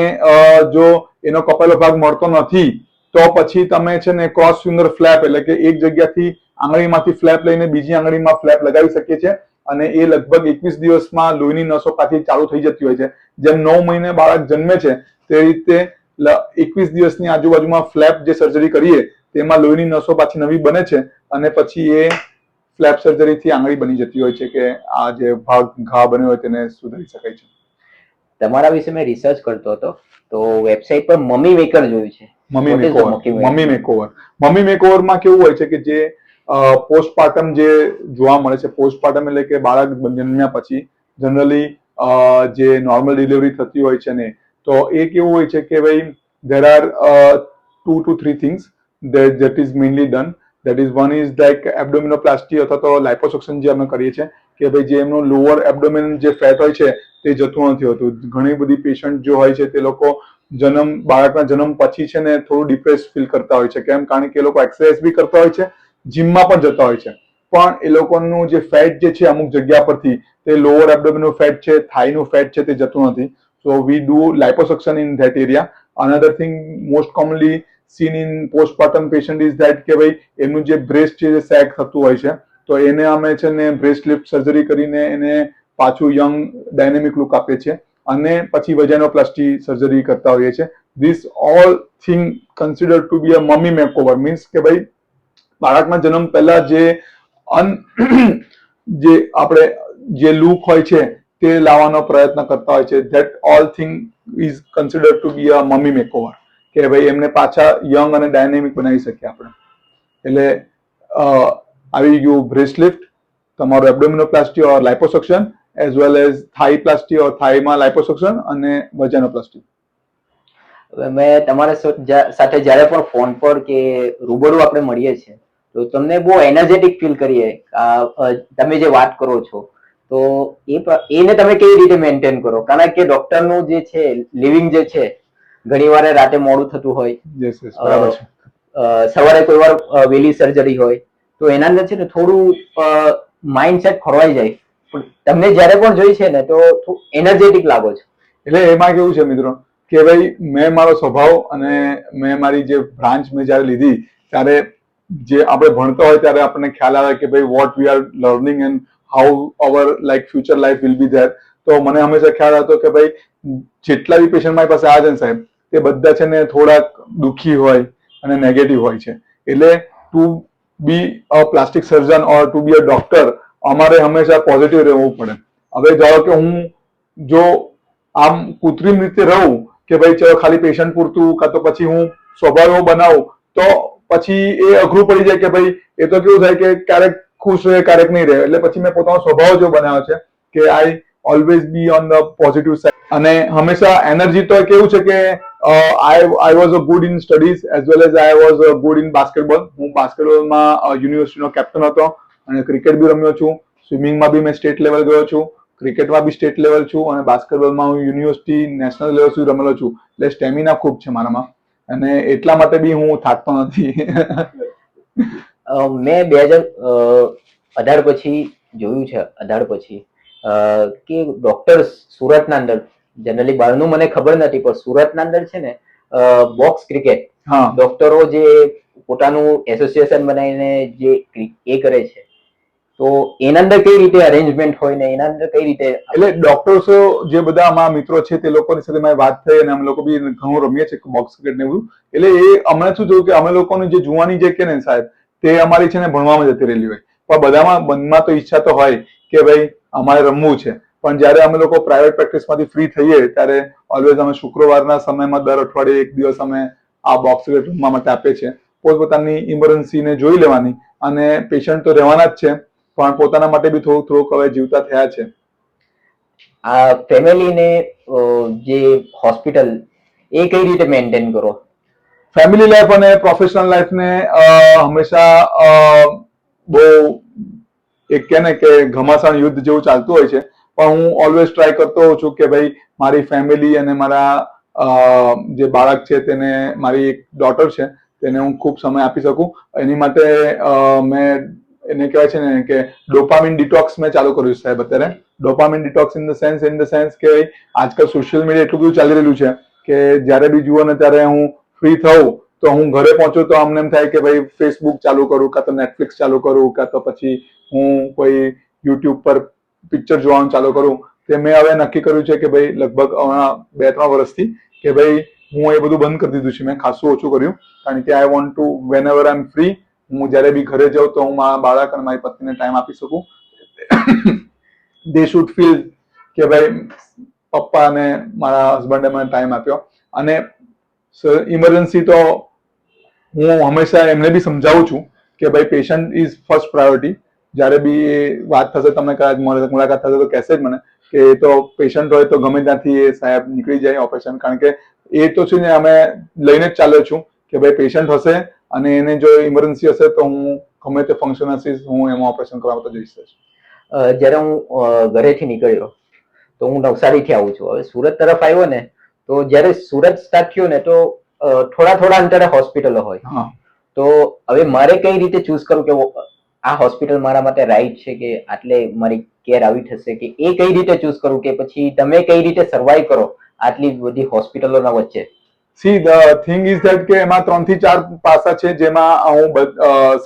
જો એનો કપાયેલો ભાગ મળતો નથી તો પછી તમે છે ને ક્રોસ ફિંગર ફ્લેપ એટલે કે એક જગ્યાથી આંગળીમાંથી ફ્લેપ લઈને બીજી આંગળીમાં ફ્લેપ લગાવી શકીએ છીએ અને એ લગભગ 21 દિવસમાં લોહીની નસો પાછી ચાલુ થઈ જતી હોય છે. જેમ 9 મહિને બાળક જન્મે છે તે રીતે 21 દિવસની આજુબાજુમાં ફ્લેપ જે સર્જરી કરીએ તેમાં લોહીની નસો પાછી નવી બને છે અને પછી એ ફ્લેપ સર્જરીથી આંગળી બની જતી હોય છે કે આ જે ભાગ ઘા બન્યો હોય તેને સુધારી શકાય છે. તમારા વિશે મેં રિસર્ચ કરતો હતો તો વેબસાઇટ પર મમી મેકર જોયું છે. મમી મેકઓવરમાં કેવું હોય છે કે જે પોસ્ટપાર્ટમ જે જોવા મળે છે, પોસ્ટપાર્ટમ એટલે કે બાળક જન્મ્યા પછી જનરલી જે નોર્મલ ડિલિવરી થતી હોય છે ને, તો એ કેવું હોય છે કે ભાઈ there are 2 to 3 things that is mainly done. That is one is like abdominoplasty અથવા તો liposuction જે અમે કરીએ છીએ કે ભાઈ જે એમનો લોઅર એબ્ડોમિન જે ફેટ હોય છે તે જતું નથી હોતું. ઘણી બધી પેશન્ટ જો હોય છે તે લોકો બાળકના જન્મ પછી છે ને થોડું ડિપ્રેસ ફીલ કરતા હોય છે. કેમ? કારણ કે એ લોકો એક્સરસાઇઝ બી કરતા હોય છે, જીમમાં પણ જતા હોય છે, પણ એ લોકોનું જે ફેટ જે છે અમુક જગ્યા પરથી તે લોઅર એબ્ડોમિનનું ફેટ છે, થાઈનું ફેટ છે તે જતું નથી. So we do liposuction in that area. Another thing most commonly seen in postpartum patient is that કે ભાઈ એમનું જે બ્રેસ્ટ છે જે સેગ થતું હોય છે તો એને અમે છે ને બ્રેસ્ટ લિફ્ટ સર્જરી કરીને એને પાછું યંગ ડાયનેમિક લુક આપીએ છીએ અને પછી વેજાઇનોપ્લાસ્ટી સર્જરી કરતા હોઈએ છીએ. This all thing considered to be a mummy makeover means કે ભાઈ બાળકના જન્મ પહેલા જે જે આપણે જે લુક હોય છે તે લાવવાનો પ્રયત્ન કરતા હોય છે. That all thing is considered to be a mummy makeover કે ભાઈ એમને પાછા યંગ અને ડાયનેમિક બનાવી શકીએ આપણે. એટલે આવી ગયું બ્રેસ્ટ લિફ્ટ, તમારું એબ્ડોમિનોપ્લાસ્ટી ઓર લાઇપોસક્શન એઝ વેલ એઝ થાઈ પ્લાસ્ટી ઓર થાઈમાં લાઇપોસક્શન અને વેજાઇનોપ્લાસ્ટી. મેં તમારા સાથે જ્યારે પણ ફોન પર કે રૂબરૂ આપણે મળીએ છીએ તો તમને બહુ એનર્જેટિક ફીલ કરીએ. તમે જે વાત કરો છો તો એને તમે કેવી રીતે મેન્ટેન કરો? કારણ કે ડોક્ટરનું જે છે લિવિંગ જે છે ઘણી વાર રાતે મોડું થતું હોય, યસ યસ બરાબર છે. સવારે કોઈ વાર વહેલી સર્જરી હોય, તો એના અંદર છે ને થોડું માઇન્ડસેટ ખોરવાઈ જાય. પણ તમને જ્યારે પણ જોઈ છે ને તો એનર્જેટિક લાગો છો. એટલે એમાં કેવું છે મિત્રો કે ભાઈ મેં મારો સ્વભાવ અને મેં મારી જે બ્રાન્ચ મેં જ્યારે લીધી ત્યારે જે આપણે ભણતો હોય ત્યારે આપણને ખ્યાલ આવે કે ભાઈ what we are learning and how our like future life will be there. તો મને હંમેશા ખ્યાલ હતો કે ભાઈ જેટલા બી પેશન્ટ મારી પાસે આવે છે ને સાહેબ, તે બધા છે ને થોડાક દુઃખી હોય અને નેગેટિવ હોય છે. એટલે to be a plastic surgeon or to be a doctor અમારે હંમેશા પોઝિટિવ રહેવું પડે. હવે ધારો કે હું જો આમ કૃત્રિમ રીતે રહું કે ભાઈ ચલો ખાલી પેશન્ટ પૂરતું કાં તો પછી હું સ્વભાવ એવો બનાવું તો પછી એ અઘરું પડી જાય કે ભાઈ એ તો કેવું થાય કે ક્યારેક ખુશ રહે ક્યારેક નહીં રહે. એટલે પછી મેં પોતાનો સ્વભાવ જો બનાવ્યો છે કે I always be on the positive side. અને હંમેશા એનર્જી તો કેવું છે કે I was a good in studies as well as I was good in basketball. હું બાસ્કેટબોલમાં યુનિવર્સિટીનો કેપ્ટન હતો અને ક્રિકેટ બી રમ્યો છું. સ્વિમિંગમાં બી મેં સ્ટેટ લેવલ ગયો છું, ક્રિકેટમાં બી સ્ટેટ લેવલ છું અને બાસ્કેટબોલમાં હું યુનિવર્સિટી નેશનલ લેવલ સુધી રમેલો છું. એટલે સ્ટેમિના ખૂબ છે મારામાં અને એટલા માટે બી હું થાકતો નથી. મેં 2018 પછી જોયું છે, 18 પછી કે ડોક્ટર્સ સુરતના અંદર, જનરલી બહારનું મને ખબર નથી, પણ સુરતના અંદર છે ને બોક્સ ક્રિકેટ ડોક્ટરો જે પોતાનું એસોસિએશન બનાવીને જે એ કરે છે, તો એના અંદર કઈ રીતે અરેન્જમેન્ટ હોય ને એના અંદર કઈ રીતે? એટલે ડોક્ટર્સો જે બધા અમારા મિત્રો છે તે લોકોની સાથે મારી વાત થઈ અને અમે લોકો બી ઘણું રમીએ છીએ બોક્સ ક્રિકેટ ને એવું. એટલે એ અમને શું જોયું કે અમે લોકોની જે જુવાની જે કે ને સાહેબ તે અમારી છે ને ભણવામાં જતી રહેલી હોય, પણ બધામાં મનમાં તો ઈચ્છા તો હોય કે ભાઈ અમારે રમવું છે. પણ જયારે અમે લોકો પ્રાઇવેટ પ્રેક્ટિસમાંથી ફ્રી થઈએ ત્યારે ઓલવેઝ અમે શુક્રવારના સમયમાં દર અઠવાડિયે એક દિવસ અમે આ બોક્સ ક્રિકેટ રમવા માટે આપીએ છીએ. પોતપોતાની ઇમરજન્સીને જોઈ લેવાની અને પેશન્ટ તો રહેવાના જ છે પણ પોતાના માટે બી થોડુંક હવે જીવતા થયા છે. આ ફેમિલીને જે હોસ્પિટલ એ કઈ રીતે મેન્ટેન કરો? ફેમિલી લાઈફ અને પ્રોફેશનલ લાઈફને હંમેશા બહુ એક કે ને કે ઘમાસાણ યુદ્ધ જેવું ચાલતું હોય છે. પણ હું ઓલવેઝ ટ્રાય કરતો હોઉં છું કે ભાઈ મારી ફેમિલી અને મારા જે બાળક છે તેને, મારી એક ડોટર છે તેને હું ખૂબ સમય આપી શકું. એની માટે મેં એને કહેવાય છે ને કે ડોપામિન ડિટોક્સ મેં ચાલુ કર્યું છે સાહેબ અત્યારે. Dopamine detox in the sense કે આજકાલ સોશિયલ મીડિયા એટલું બધું ચાલી રહ્યું છે કે જ્યારે બી જુઓ ને ત્યારે હું ફ્રી થઉં તો હું ઘરે પહોંચું તો અમને એમ થાય કે ભાઈ ફેસબુક ચાલુ કરું કાં તો નેટફ્લિક્સ ચાલુ કરું કાં તો પછી હું કોઈ યુટ્યુબ પર પિક્ચર જોવાનું ચાલુ કરું. તે મેં હવે નક્કી કર્યું છે કે ભાઈ લગભગ 2-3 વર્ષથી કે ભાઈ હું એ બધું બંધ કરી દીધું છે. મેં ખાસું ઓછું કર્યું કારણ કે I want to whenever I am free, હું જ્યારે બી ઘરે જાઉં તો હું મારા બાળક અને મારી પત્નીને ટાઈમ આપી શકું. દે શુડ ફીલ કે ભાઈ પપ્પા અને મારા હસબન્ડે મને ટાઈમ આપ્યો. અને ઇમરજન્સી તો હું હંમેશા એમને બી સમજાવું છું કે ભાઈ પેશન્ટ ઇઝ ફર્સ્ટ પ્રાયોરિટી. જ્યારે બી એ વાત થશે તમને કદાચ મુલાકાત થશે તો કહેશે જ મને કે એ તો પેશન્ટ હોય તો ગમે ત્યાંથી એ સાહેબ નીકળી જાય ઓપરેશન. કારણ કે એ તો છે ને અમે લઈને જ ચાલ્યો છું કે ભાઈ પેશન્ટ હશે અને એને જો ઇમરજન્સી હશે તો હું ગમે તે ફંક્શન હશે હું એમાં ઓપરેશન કરવા તો જઈશ. જ્યારે હું ઘરેથી નીકળ્યો તો હું નવસારીથી આવું છું. હવે સુરત તરફ આવ્યો ને તો જ્યારે સુરત સ્ટાર્ટ થયું ને તો થોડા અંતરે હોસ્પિટલો હોય. તો હવે મારે કઈ રીતે ચૂઝ કરવું કે આ હોસ્પિટલ મારા માટે રાઈટ છે કે આટલે મારી કેર આવી થશે, કે એ કઈ રીતે ચૂઝ કરવું, કે પછી તમે કઈ રીતે સર્વાઈવ કરો આટલી બધી હોસ્પિટલોના વચ્ચે? C the thing is that કે એમાં 3 થી 4 પાસા છે જેમાં હું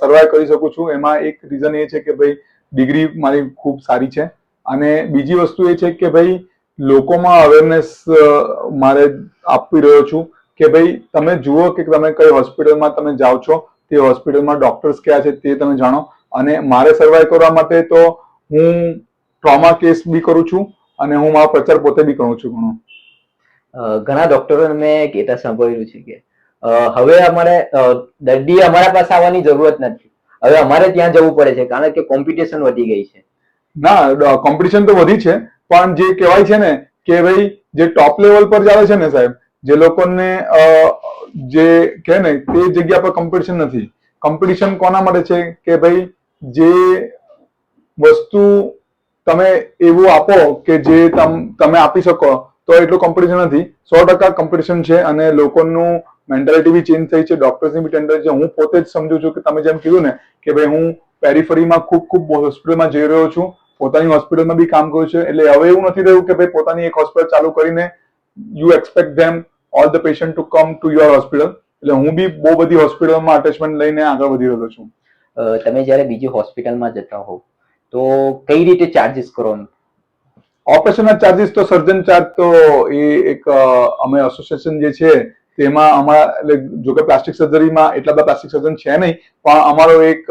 સર્વાઈવ કરી શકું છું. એમાં એક રીઝન એ છે કે ભાઈ ડિગ્રી મારી ખૂબ સારી છે અને બીજી વસ્તુ એ છે કે ભાઈ લોકોમાં અવેરનેસ મારે આપી રહ્યો છું કે ભાઈ તમે જુઓ કે તમે કઈ હોસ્પિટલમાં તમે જાઓ છો, તે હોસ્પિટલમાં ડોક્ટર્સ કયા છે તે તમે જાણો. અને મારે સર્વાઈવ કરવા માટે તો હું ટ્રોમા કેસ બી કરું છું અને હું મારો પ્રચાર પોતે બી કરું છું ઘણો. ઘણા ડોક્ટરો મેં કહેતા સાંભળ્યું છે કે હવે અમારે દર્દી અમારા પાસે આવવાની જરૂરત નથી, હવે અમારે ત્યાં જવું પડે છે કારણ કે કોમ્પિટિશન વધી ગઈ છે. ના, કોમ્પિટિશન તો વધી છે પણ જે કહેવાય છે ને કે ભાઈ જે ટોપ લેવલ પર આવે છે ને સાહેબ, જે લોકોને જે કહે ને તે જગ્યા પર કોમ્પિટિશન નથી. કોમ્પિટિશન કોના માટે છે કે ભાઈ જે વસ્તુ તમે એવું આપો કે જે તમે આપી શકો તો એટલું કોમ્પિટિશન નથી. 100% કોમ્પિટિશન છે અને લોકોનું મેન્ટાલિટી બી ચેન્જ થઈ છે, ડોક્ટર્સની બી ટેન્ડર છે. હું પોતે જ સમજુ છું કે તમે જેમ કીધું ને કે ભાઈ હું પેરીફરીમાં ખૂબ હોસ્પિટલમાં જઈ રહ્યો છું, પોતાની હોસ્પિટલમાં બી કામ કરું છું. એટલે હવે એવું નથી રહ્યું કે ભાઈ પોતાની એક હોસ્પિટલ ચાલુ કરીને you expect them all the patient to come to your hospital. એટલે હું બી બહુ બધી હોસ્પિટલમાં અટેચમેન્ટ લઈને આગળ વધી રહ્યો છું. તમે જ્યારે બીજી હોસ્પિટલમાં જતા હોવ તો કઈ રીતે ચાર્જીસ કરો? ઓપરેશનના ચાર્જીસ તો સર્જન ચાર્જ તો એ એક અમે એસોસિએશન જે છે તેમાં અમારા જો કે પ્લાસ્ટિક સર્જરીમાં એટલા બધા પ્લાસ્ટિક સર્જન છે નહીં, પણ અમારો એક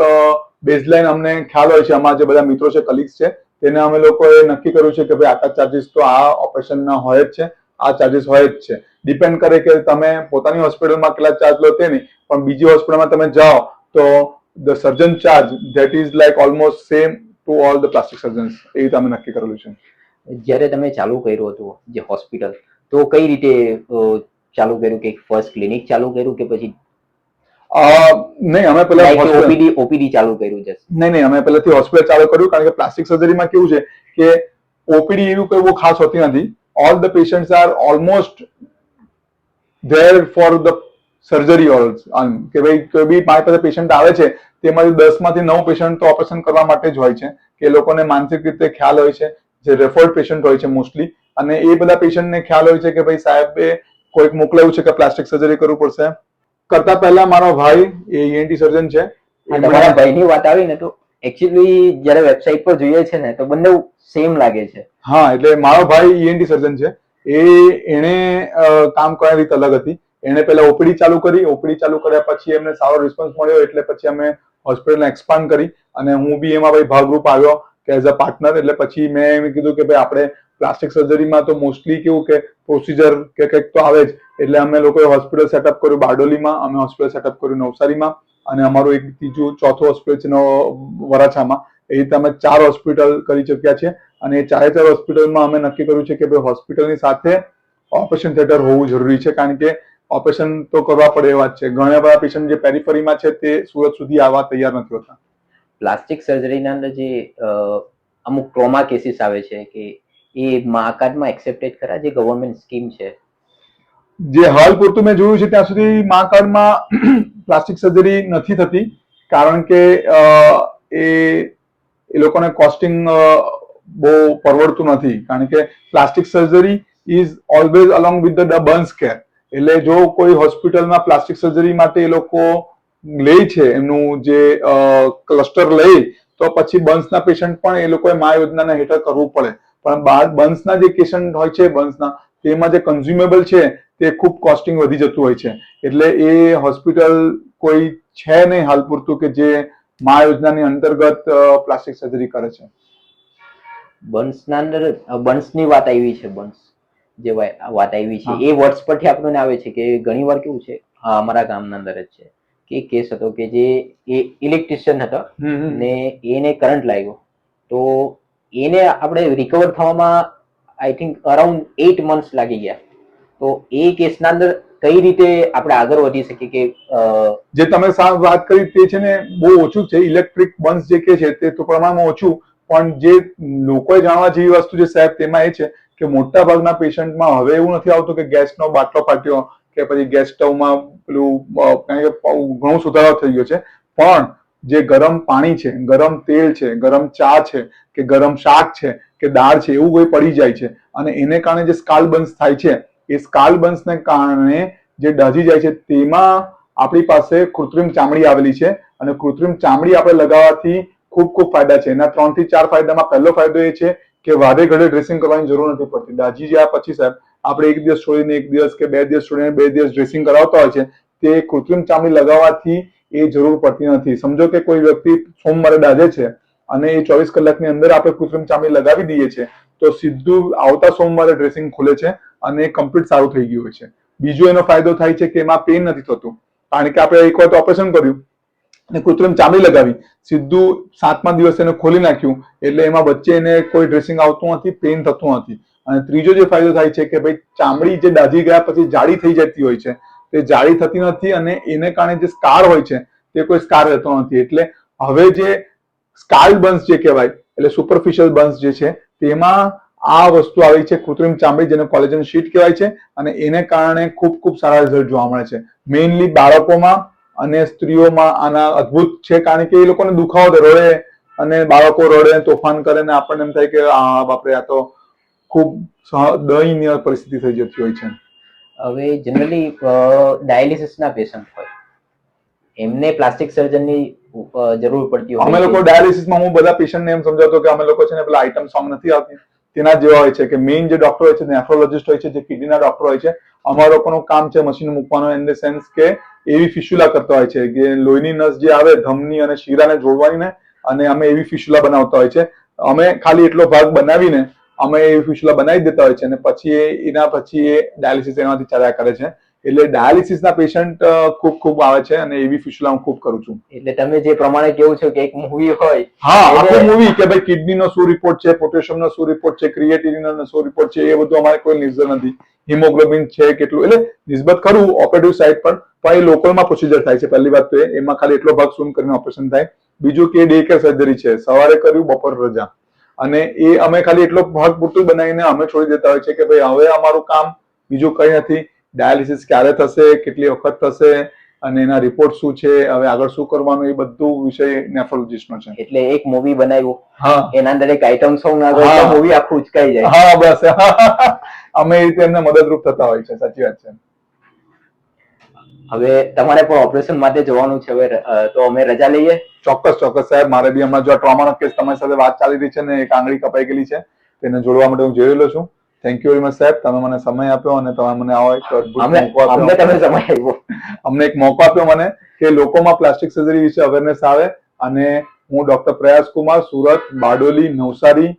બેઝલાઇન અમને ખ્યાલ હોય છે. અમારા જે બધા મિત્રો છે, કલીગ્સ છે, તેને અમે લોકોએ નક્કી કર્યું છે કે ભાઈ આટલા ચાર્જીસ તો આ ઓપરેશનના હોય જ છે, આ ચાર્જીસ હોય જ છે. ડિપેન્ડ કરે કે તમે પોતાની હોસ્પિટલમાં કેટલા ચાર્જ લો તે નહીં, પણ બીજી હોસ્પિટલમાં તમે જાઓ તો the surgeon charge that is like almost same to all the plastic surgeons. એ રીતે અમે નક્કી કરેલું છે. જ્યારે તમે ચાલુ કર્યું હતું જે હોસ્પિટલ, તો કઈ રીતે ચાલુ કર્યું? કે ફર્સ્ટ ક્લિનિક ચાલુ કર્યું કે પછી નહીં, અમે પેલા ઓપીડી ચાલુ કર્યું છે? નહીં, અમે પહેલાથી હોસ્પિટલ ચાલુ કર્યું, કારણ કે પ્લાસ્ટિક સર્જરીમાં કેવું છે કે ઓપીડી એવું કોઈ બહુ ખાસ હોતી નથી. All the patients R almost there for the surgery કે ભાઈ કોઈ બી મારી પાસે પેશન્ટ આવે છે તેમાંથી 10માંથી 9 પેશન્ટ તો ઓપરેશન કરવા માટે જ હોય છે, કે લોકોને માનસિક રીતે ખ્યાલ હોય છે, જે રેફર્ડ પેશન્ટ હોય છે મોસ્ટલી, અને એ બધા પેશન્ટને ખ્યાલ હોય છે કે ભાઈ સાહેબે કોઈક મોકલાયું છે કે પ્લાસ્ટિક સર્જરી કરવું પડશે. કરતા પહેલા મારો ભાઈ એ ઈએનટી સર્જન છે. તમારા ભાઈની વાત આવી ને તો એકચ્યુઅલી જ્યારે વેબસાઇટ પર જોઈએ છે ને તો બંને સેમ લાગે છે. હા, એટલે મારો ભાઈ ઈએનટી સર્જન છે. એણે કામ કરવાની રીત અલગ હતી. એણે પહેલા ઓપીડી ચાલુ કરી. ઓપીડી ચાલુ કર્યા પછી એમને સારો રિસ્પોન્સ મળ્યો, એટલે પછી અમે હોસ્પિટલને એક્સપાન્ડ કરી અને હું બી એમાં ભાઈ ભાગરૂપ આવ્યો કે એઝ અ પાર્ટનર. એટલે પછી મેં એમ કીધું કે ભાઈ આપણે પ્લાસ્ટિક સર્જરીમાં તો મોસ્ટલી કેવું કે પ્રોસિજર કે કંઈક તો આવે જ. એટલે અમે લોકોએ હોસ્પિટલ સેટઅપ કર્યું બારડોલીમાં, અમે હોસ્પિટલ સેટઅપ કર્યું નવસારીમાં, અને અમારું એક ચોથું હોસ્પિટલ છે વરાછામાં. એ રીતે અમે 4 હોસ્પિટલ કરી ચૂક્યા છે. અને એ 4 હોસ્પિટલમાં અમે નક્કી કર્યું છે કે ભાઈ હોસ્પિટલની સાથે ઓપરેશન થિયેટર હોવું જરૂરી છે, કારણ કે ઓપરેશન તો કરવા પડે એવા જ છે. ઘણા બધા પેશન્ટ જે પેરીફરીમાં છે તે સુરત સુધી આવવા તૈયાર નથી હોતા. પ્લાસ્ટિક સર્જરીના અંદર જે અમુક ટ્રોમા કેસીસ આવે છે કે એ મા કાર્ડમાં એક્સેપ્ટેડ ખરા, જે ગવર્મેન્ટ સ્કીમ છે? જે હાલ પૂરતું મેં જોયું છે ત્યાં સુધી મા કાર્ડમાં પ્લાસ્ટિક સર્જરી નથી થતી, કારણ કે એ લોકોને કોસ્ટિંગ બહુ પરવડતું નથી. કારણ કે plastic surgery is always along with the burns care. એટલે જો કોઈ હોસ્પિટલમાં પ્લાસ્ટિક સર્જરી માટે એ લોકો લે છે એમનું જે ક્લસ્ટર લે, તો પછી બર્ન્સના પેશન્ટ પણ એ લોકોએ મા યોજનાના હેઠળ કરવું પડે. પણ બર્ન્સના જે પેશન્ટ હોય છે બર્ન્સના, તેમાં જે કન્ઝ્યુમેબલ છે તે ખૂબ કોસ્ટિંગ વધી જતું હોય છે. એટલે એ હોસ્પિટલ કોઈ છે નહીં હાલ પૂરતું કે જે મા યોજનાની અંતર્ગત પ્લાસ્ટિક સર્જરી કરે છે. બર્ન્સના અંદર બર્ન્સની વાત આવી છે, બર્ન્સ જે વાત આવી છે એ વર્ડ્સ પરથી આપણને આવે છે કે ઘણી વાર કેવું છે, અમારા ગામના અંદર જ છે કે કેસ હતો કે જે એ ઇલેક્ટ્રિશિયન હતો ને એને કરંટ લાગ્યો, તો એને આપણે રિકવર થવામાં આઈ થિંક અરાઉન્ડ 8 months લાગી ગયા. તો એ કેસના અંદર કઈ રીતે આપણે આગળ વધી શકીએ? કે જે તમે વાત કરી તે છે ને બહુ ઓછું છે. ઇલેક્ટ્રિક બર્ન્સ જે કે છે તે તો પ્રમાણમાં ઓછું, પણ જે લોકોએ જાણવા જેવી વસ્તુ છે સાહેબ તેમાં એ છે કે મોટા ભાગના પેશન્ટમાં હવે એવું નથી આવતું કે ગેસનો બાટલો ફાટ્યો કે પછી ગેસ સ્ટવમાં પેલું, કારણ કે ઘણો સુધારો થઈ ગયો છે. પણ જે ગરમ પાણી છે, ગરમ તેલ છે, ગરમ ચા છે કે ગરમ શાક છે કે દાળ છે, એવું કોઈ પડી જાય છે અને એને કારણે જે સ્કાલ બર્ન્સ થાય છે, એ સ્કાલ બર્ન્સને કારણે જે દાઝી જાય છે તેમાં આપણી પાસે કૃત્રિમ ચામડી આવેલી છે, અને કૃત્રિમ ચામડી આપણે લગાવવાથી ખૂબ ફાયદા છે. એના 3 થી 4 ફાયદામાં પહેલો ફાયદો એ છે કે વારે ઘડે ડ્રેસિંગ કરવાની જરૂર નથી પડતી. દાઝી ગયા પછી સાહેબ આપણે 1 દિવસ છોડીને 1 દિવસ કે 2 દિવસ છોડીને 2 દિવસ ડ્રેસિંગ કરાવતા હોય છે, તે કૃત્રિમ ચામડી લગાવવાથી એ જરૂર પડતી નથી. સમજો કે કોઈ વ્યક્તિ સોમવારે દાઝે છે અને એ 24 કલાકની અંદર આપણે કૃત્રિમ ચામડી લગાવી દઈએ છીએ, તો સીધું આવતા સોમવારે ડ્રેસિંગ ખુલે છે અને કમ્પ્લીટ સારું થઈ ગયું હોય છે. બીજો એનો ફાયદો થાય છે કે એમાં પેઇન નથી થતું, કારણ કે આપણે એક વખત ઓપરેશન કર્યું અને કૃત્રિમ ચામડી લગાવી, સીધું 7મા દિવસે એને ખોલી નાખ્યું, એટલે એમાં વચ્ચે એને કોઈ ડ્રેસિંગ આવતું નથી, પેઇન થતું નથી. અને ત્રીજો જે ફાયદો થાય છે કે ભાઈ ચામડી જે દાઝી ગયા પછી જાડી થઈ જતી હોય છે, તે જાડી થતી નથી અને એને કારણે જે સ્કાર હોય છે તે કોઈ સ્કાર રહેતો નથી. એટલે હવે જે સ્કાલ બર્ન્સ જે કહેવાય એટલે સુપરફિશિયલ બર્ન્સ જે છે તેમાં આ વસ્તુ આવી છે, કૃત્રિમ ચામડી, જેને કોલેજન શીટ કહેવાય છે, અને એને કારણે ખૂબ ખૂબ સારા રિઝલ્ટ જોવા મળે છે. મેઇનલી બાળકોમાં અને સ્ત્રીઓમાં આના અદ્ભુત છે, કારણ કે એ લોકોને દુખાવો રડે અને બાળકો રડે, તોફાન કરે ને આપણને એમ થાય કે બાપરે, આ તો ખૂબ દયનીય પરિસ્થિતિ થઈ જતી હોય છે. હવે જનરલી ડાયાલિસિસના પેશન્ટ હોય એમને પ્લાસ્ટિક સર્જનની જરૂર પડતી હોય. અમે લોકો ડાયાલિસિસમાં હું બધા પેશન્ટને એમ સમજાવતો કે અમે લોકો છે ને પેલા આઈટમ સોંગ નથી આવતી તેના જેવા હોય છે, કે મેઇન જે ડોક્ટર હોય છે નેફ્રોલોજીસ્ટ હોય છે, જે કિડનીના ડોક્ટર હોય છે, અમારા લોકોનું કામ છે મશીન મૂકવાનું, ઇન ધ સેન્સ કે એવી ફિસ્યુલા કરતા હોય છે કે લોહીની નસ જે આવે ધમની અને શીરાને જોડવાની ને, અને અમે એવી ફિસ્યુલા બનાવતા હોય છે. અમે ખાલી એટલો ભાગ બનાવીને અમે એવી ફિસ્યુલા બનાવી દેતા હોય છે, અને પછી એના પછી એ ડાયાલિસિસ એનાથી ચાલ્યા કરે છે. એટલે ડાયાલિસિસના પેશન્ટ ખૂબ આવે છે, અને એવી ફિસ્યુલા હું ખૂબ કરું છું. એટલે તમે જે પ્રમાણે કેવું છો કે એક મૂવી હોય, હા, આખું મૂવી કે ભાઈ કિડનીનો શું રિપોર્ટ છે, પોટેશિયમનો શું રિપોર્ટ છે, ક્રિએટિનિનનો શું રિપોર્ટ છે, એ બધું અમારે કોઈ નિર્ઝર નથી. હિમોગ્લોબિન છે કેટલું, એટલે નિસ્બત કરું ઓપરેટિવ સાઇડ પર, પણ એ લોકલમાં પ્રોસિજર થાય છે. પહેલી વાત તો એમાં ખાલી એટલો ભાગ શૂન કરીને ઓપરેશન થાય. બીજું કે ડે કેર સર્જરી છે, સવારે કર્યું, બપોર રજા, અને એ અમે ખાલી એટલો ભાગ પૂરતું બનાવીને અમે છોડી દેતા હોય છે કે ભાઈ હવે અમારું કામ બીજું કઈ નથી. ડાયાલિસિસ ક્યારે થશે, કેટલી વખત થશે, અને એના રિપોર્ટ શું છે, હવે આગળ શું કરવાનું, એ બધું વિષય નેફ્રોલોજીસ્ટનો છે. એટલે એક મૂવી બનાવ્યું, હા, એના અંદર એક આઈટમ સોંગ આગળ મૂવી આખું ઉચકાઈ જાય. હા, બસ અમે એ રીતે એમને મદદરૂપ થતા હોય છે. સાચી વાત છે. હવે તમારે પણ ઓપરેશન માટે જવાનું છે, હવે તો અમે રજા લઈએ. ચોક્કસ સાહેબ, મારે બી હમણાં જો ટ્રોમાનો કેસ તમારી સાથે વાત ચાલી રહી છે ને, એક આંગળી કપાઈ ગયેલી છે, તેને જોડવા માટે હું જઈ રહેલો છું. થેન્ક યુ વેરી મચ સાહેબ, તમે મને સમય આપ્યો અને તમે મને આવો એક અદ્ભુત મોકો આપ્યો. અમને તમે સમય આપ્યો, અમને એક મોકો આપ્યો મને કે લોકોમાં પ્લાસ્ટિક સર્જરી વિશે અવેરનેસ આવે. અને હું ડોક્ટર પ્રયાસ કુમાર, સુરત, બારડોલી, નવસારી,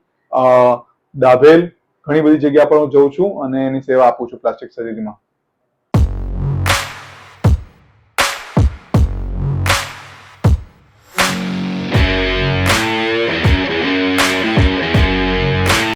દાભેલ, ઘણી બધી જગ્યા પર હું જઉં છું અને એની સેવા આપું છું પ્લાસ્ટિક સર્જરીમાં.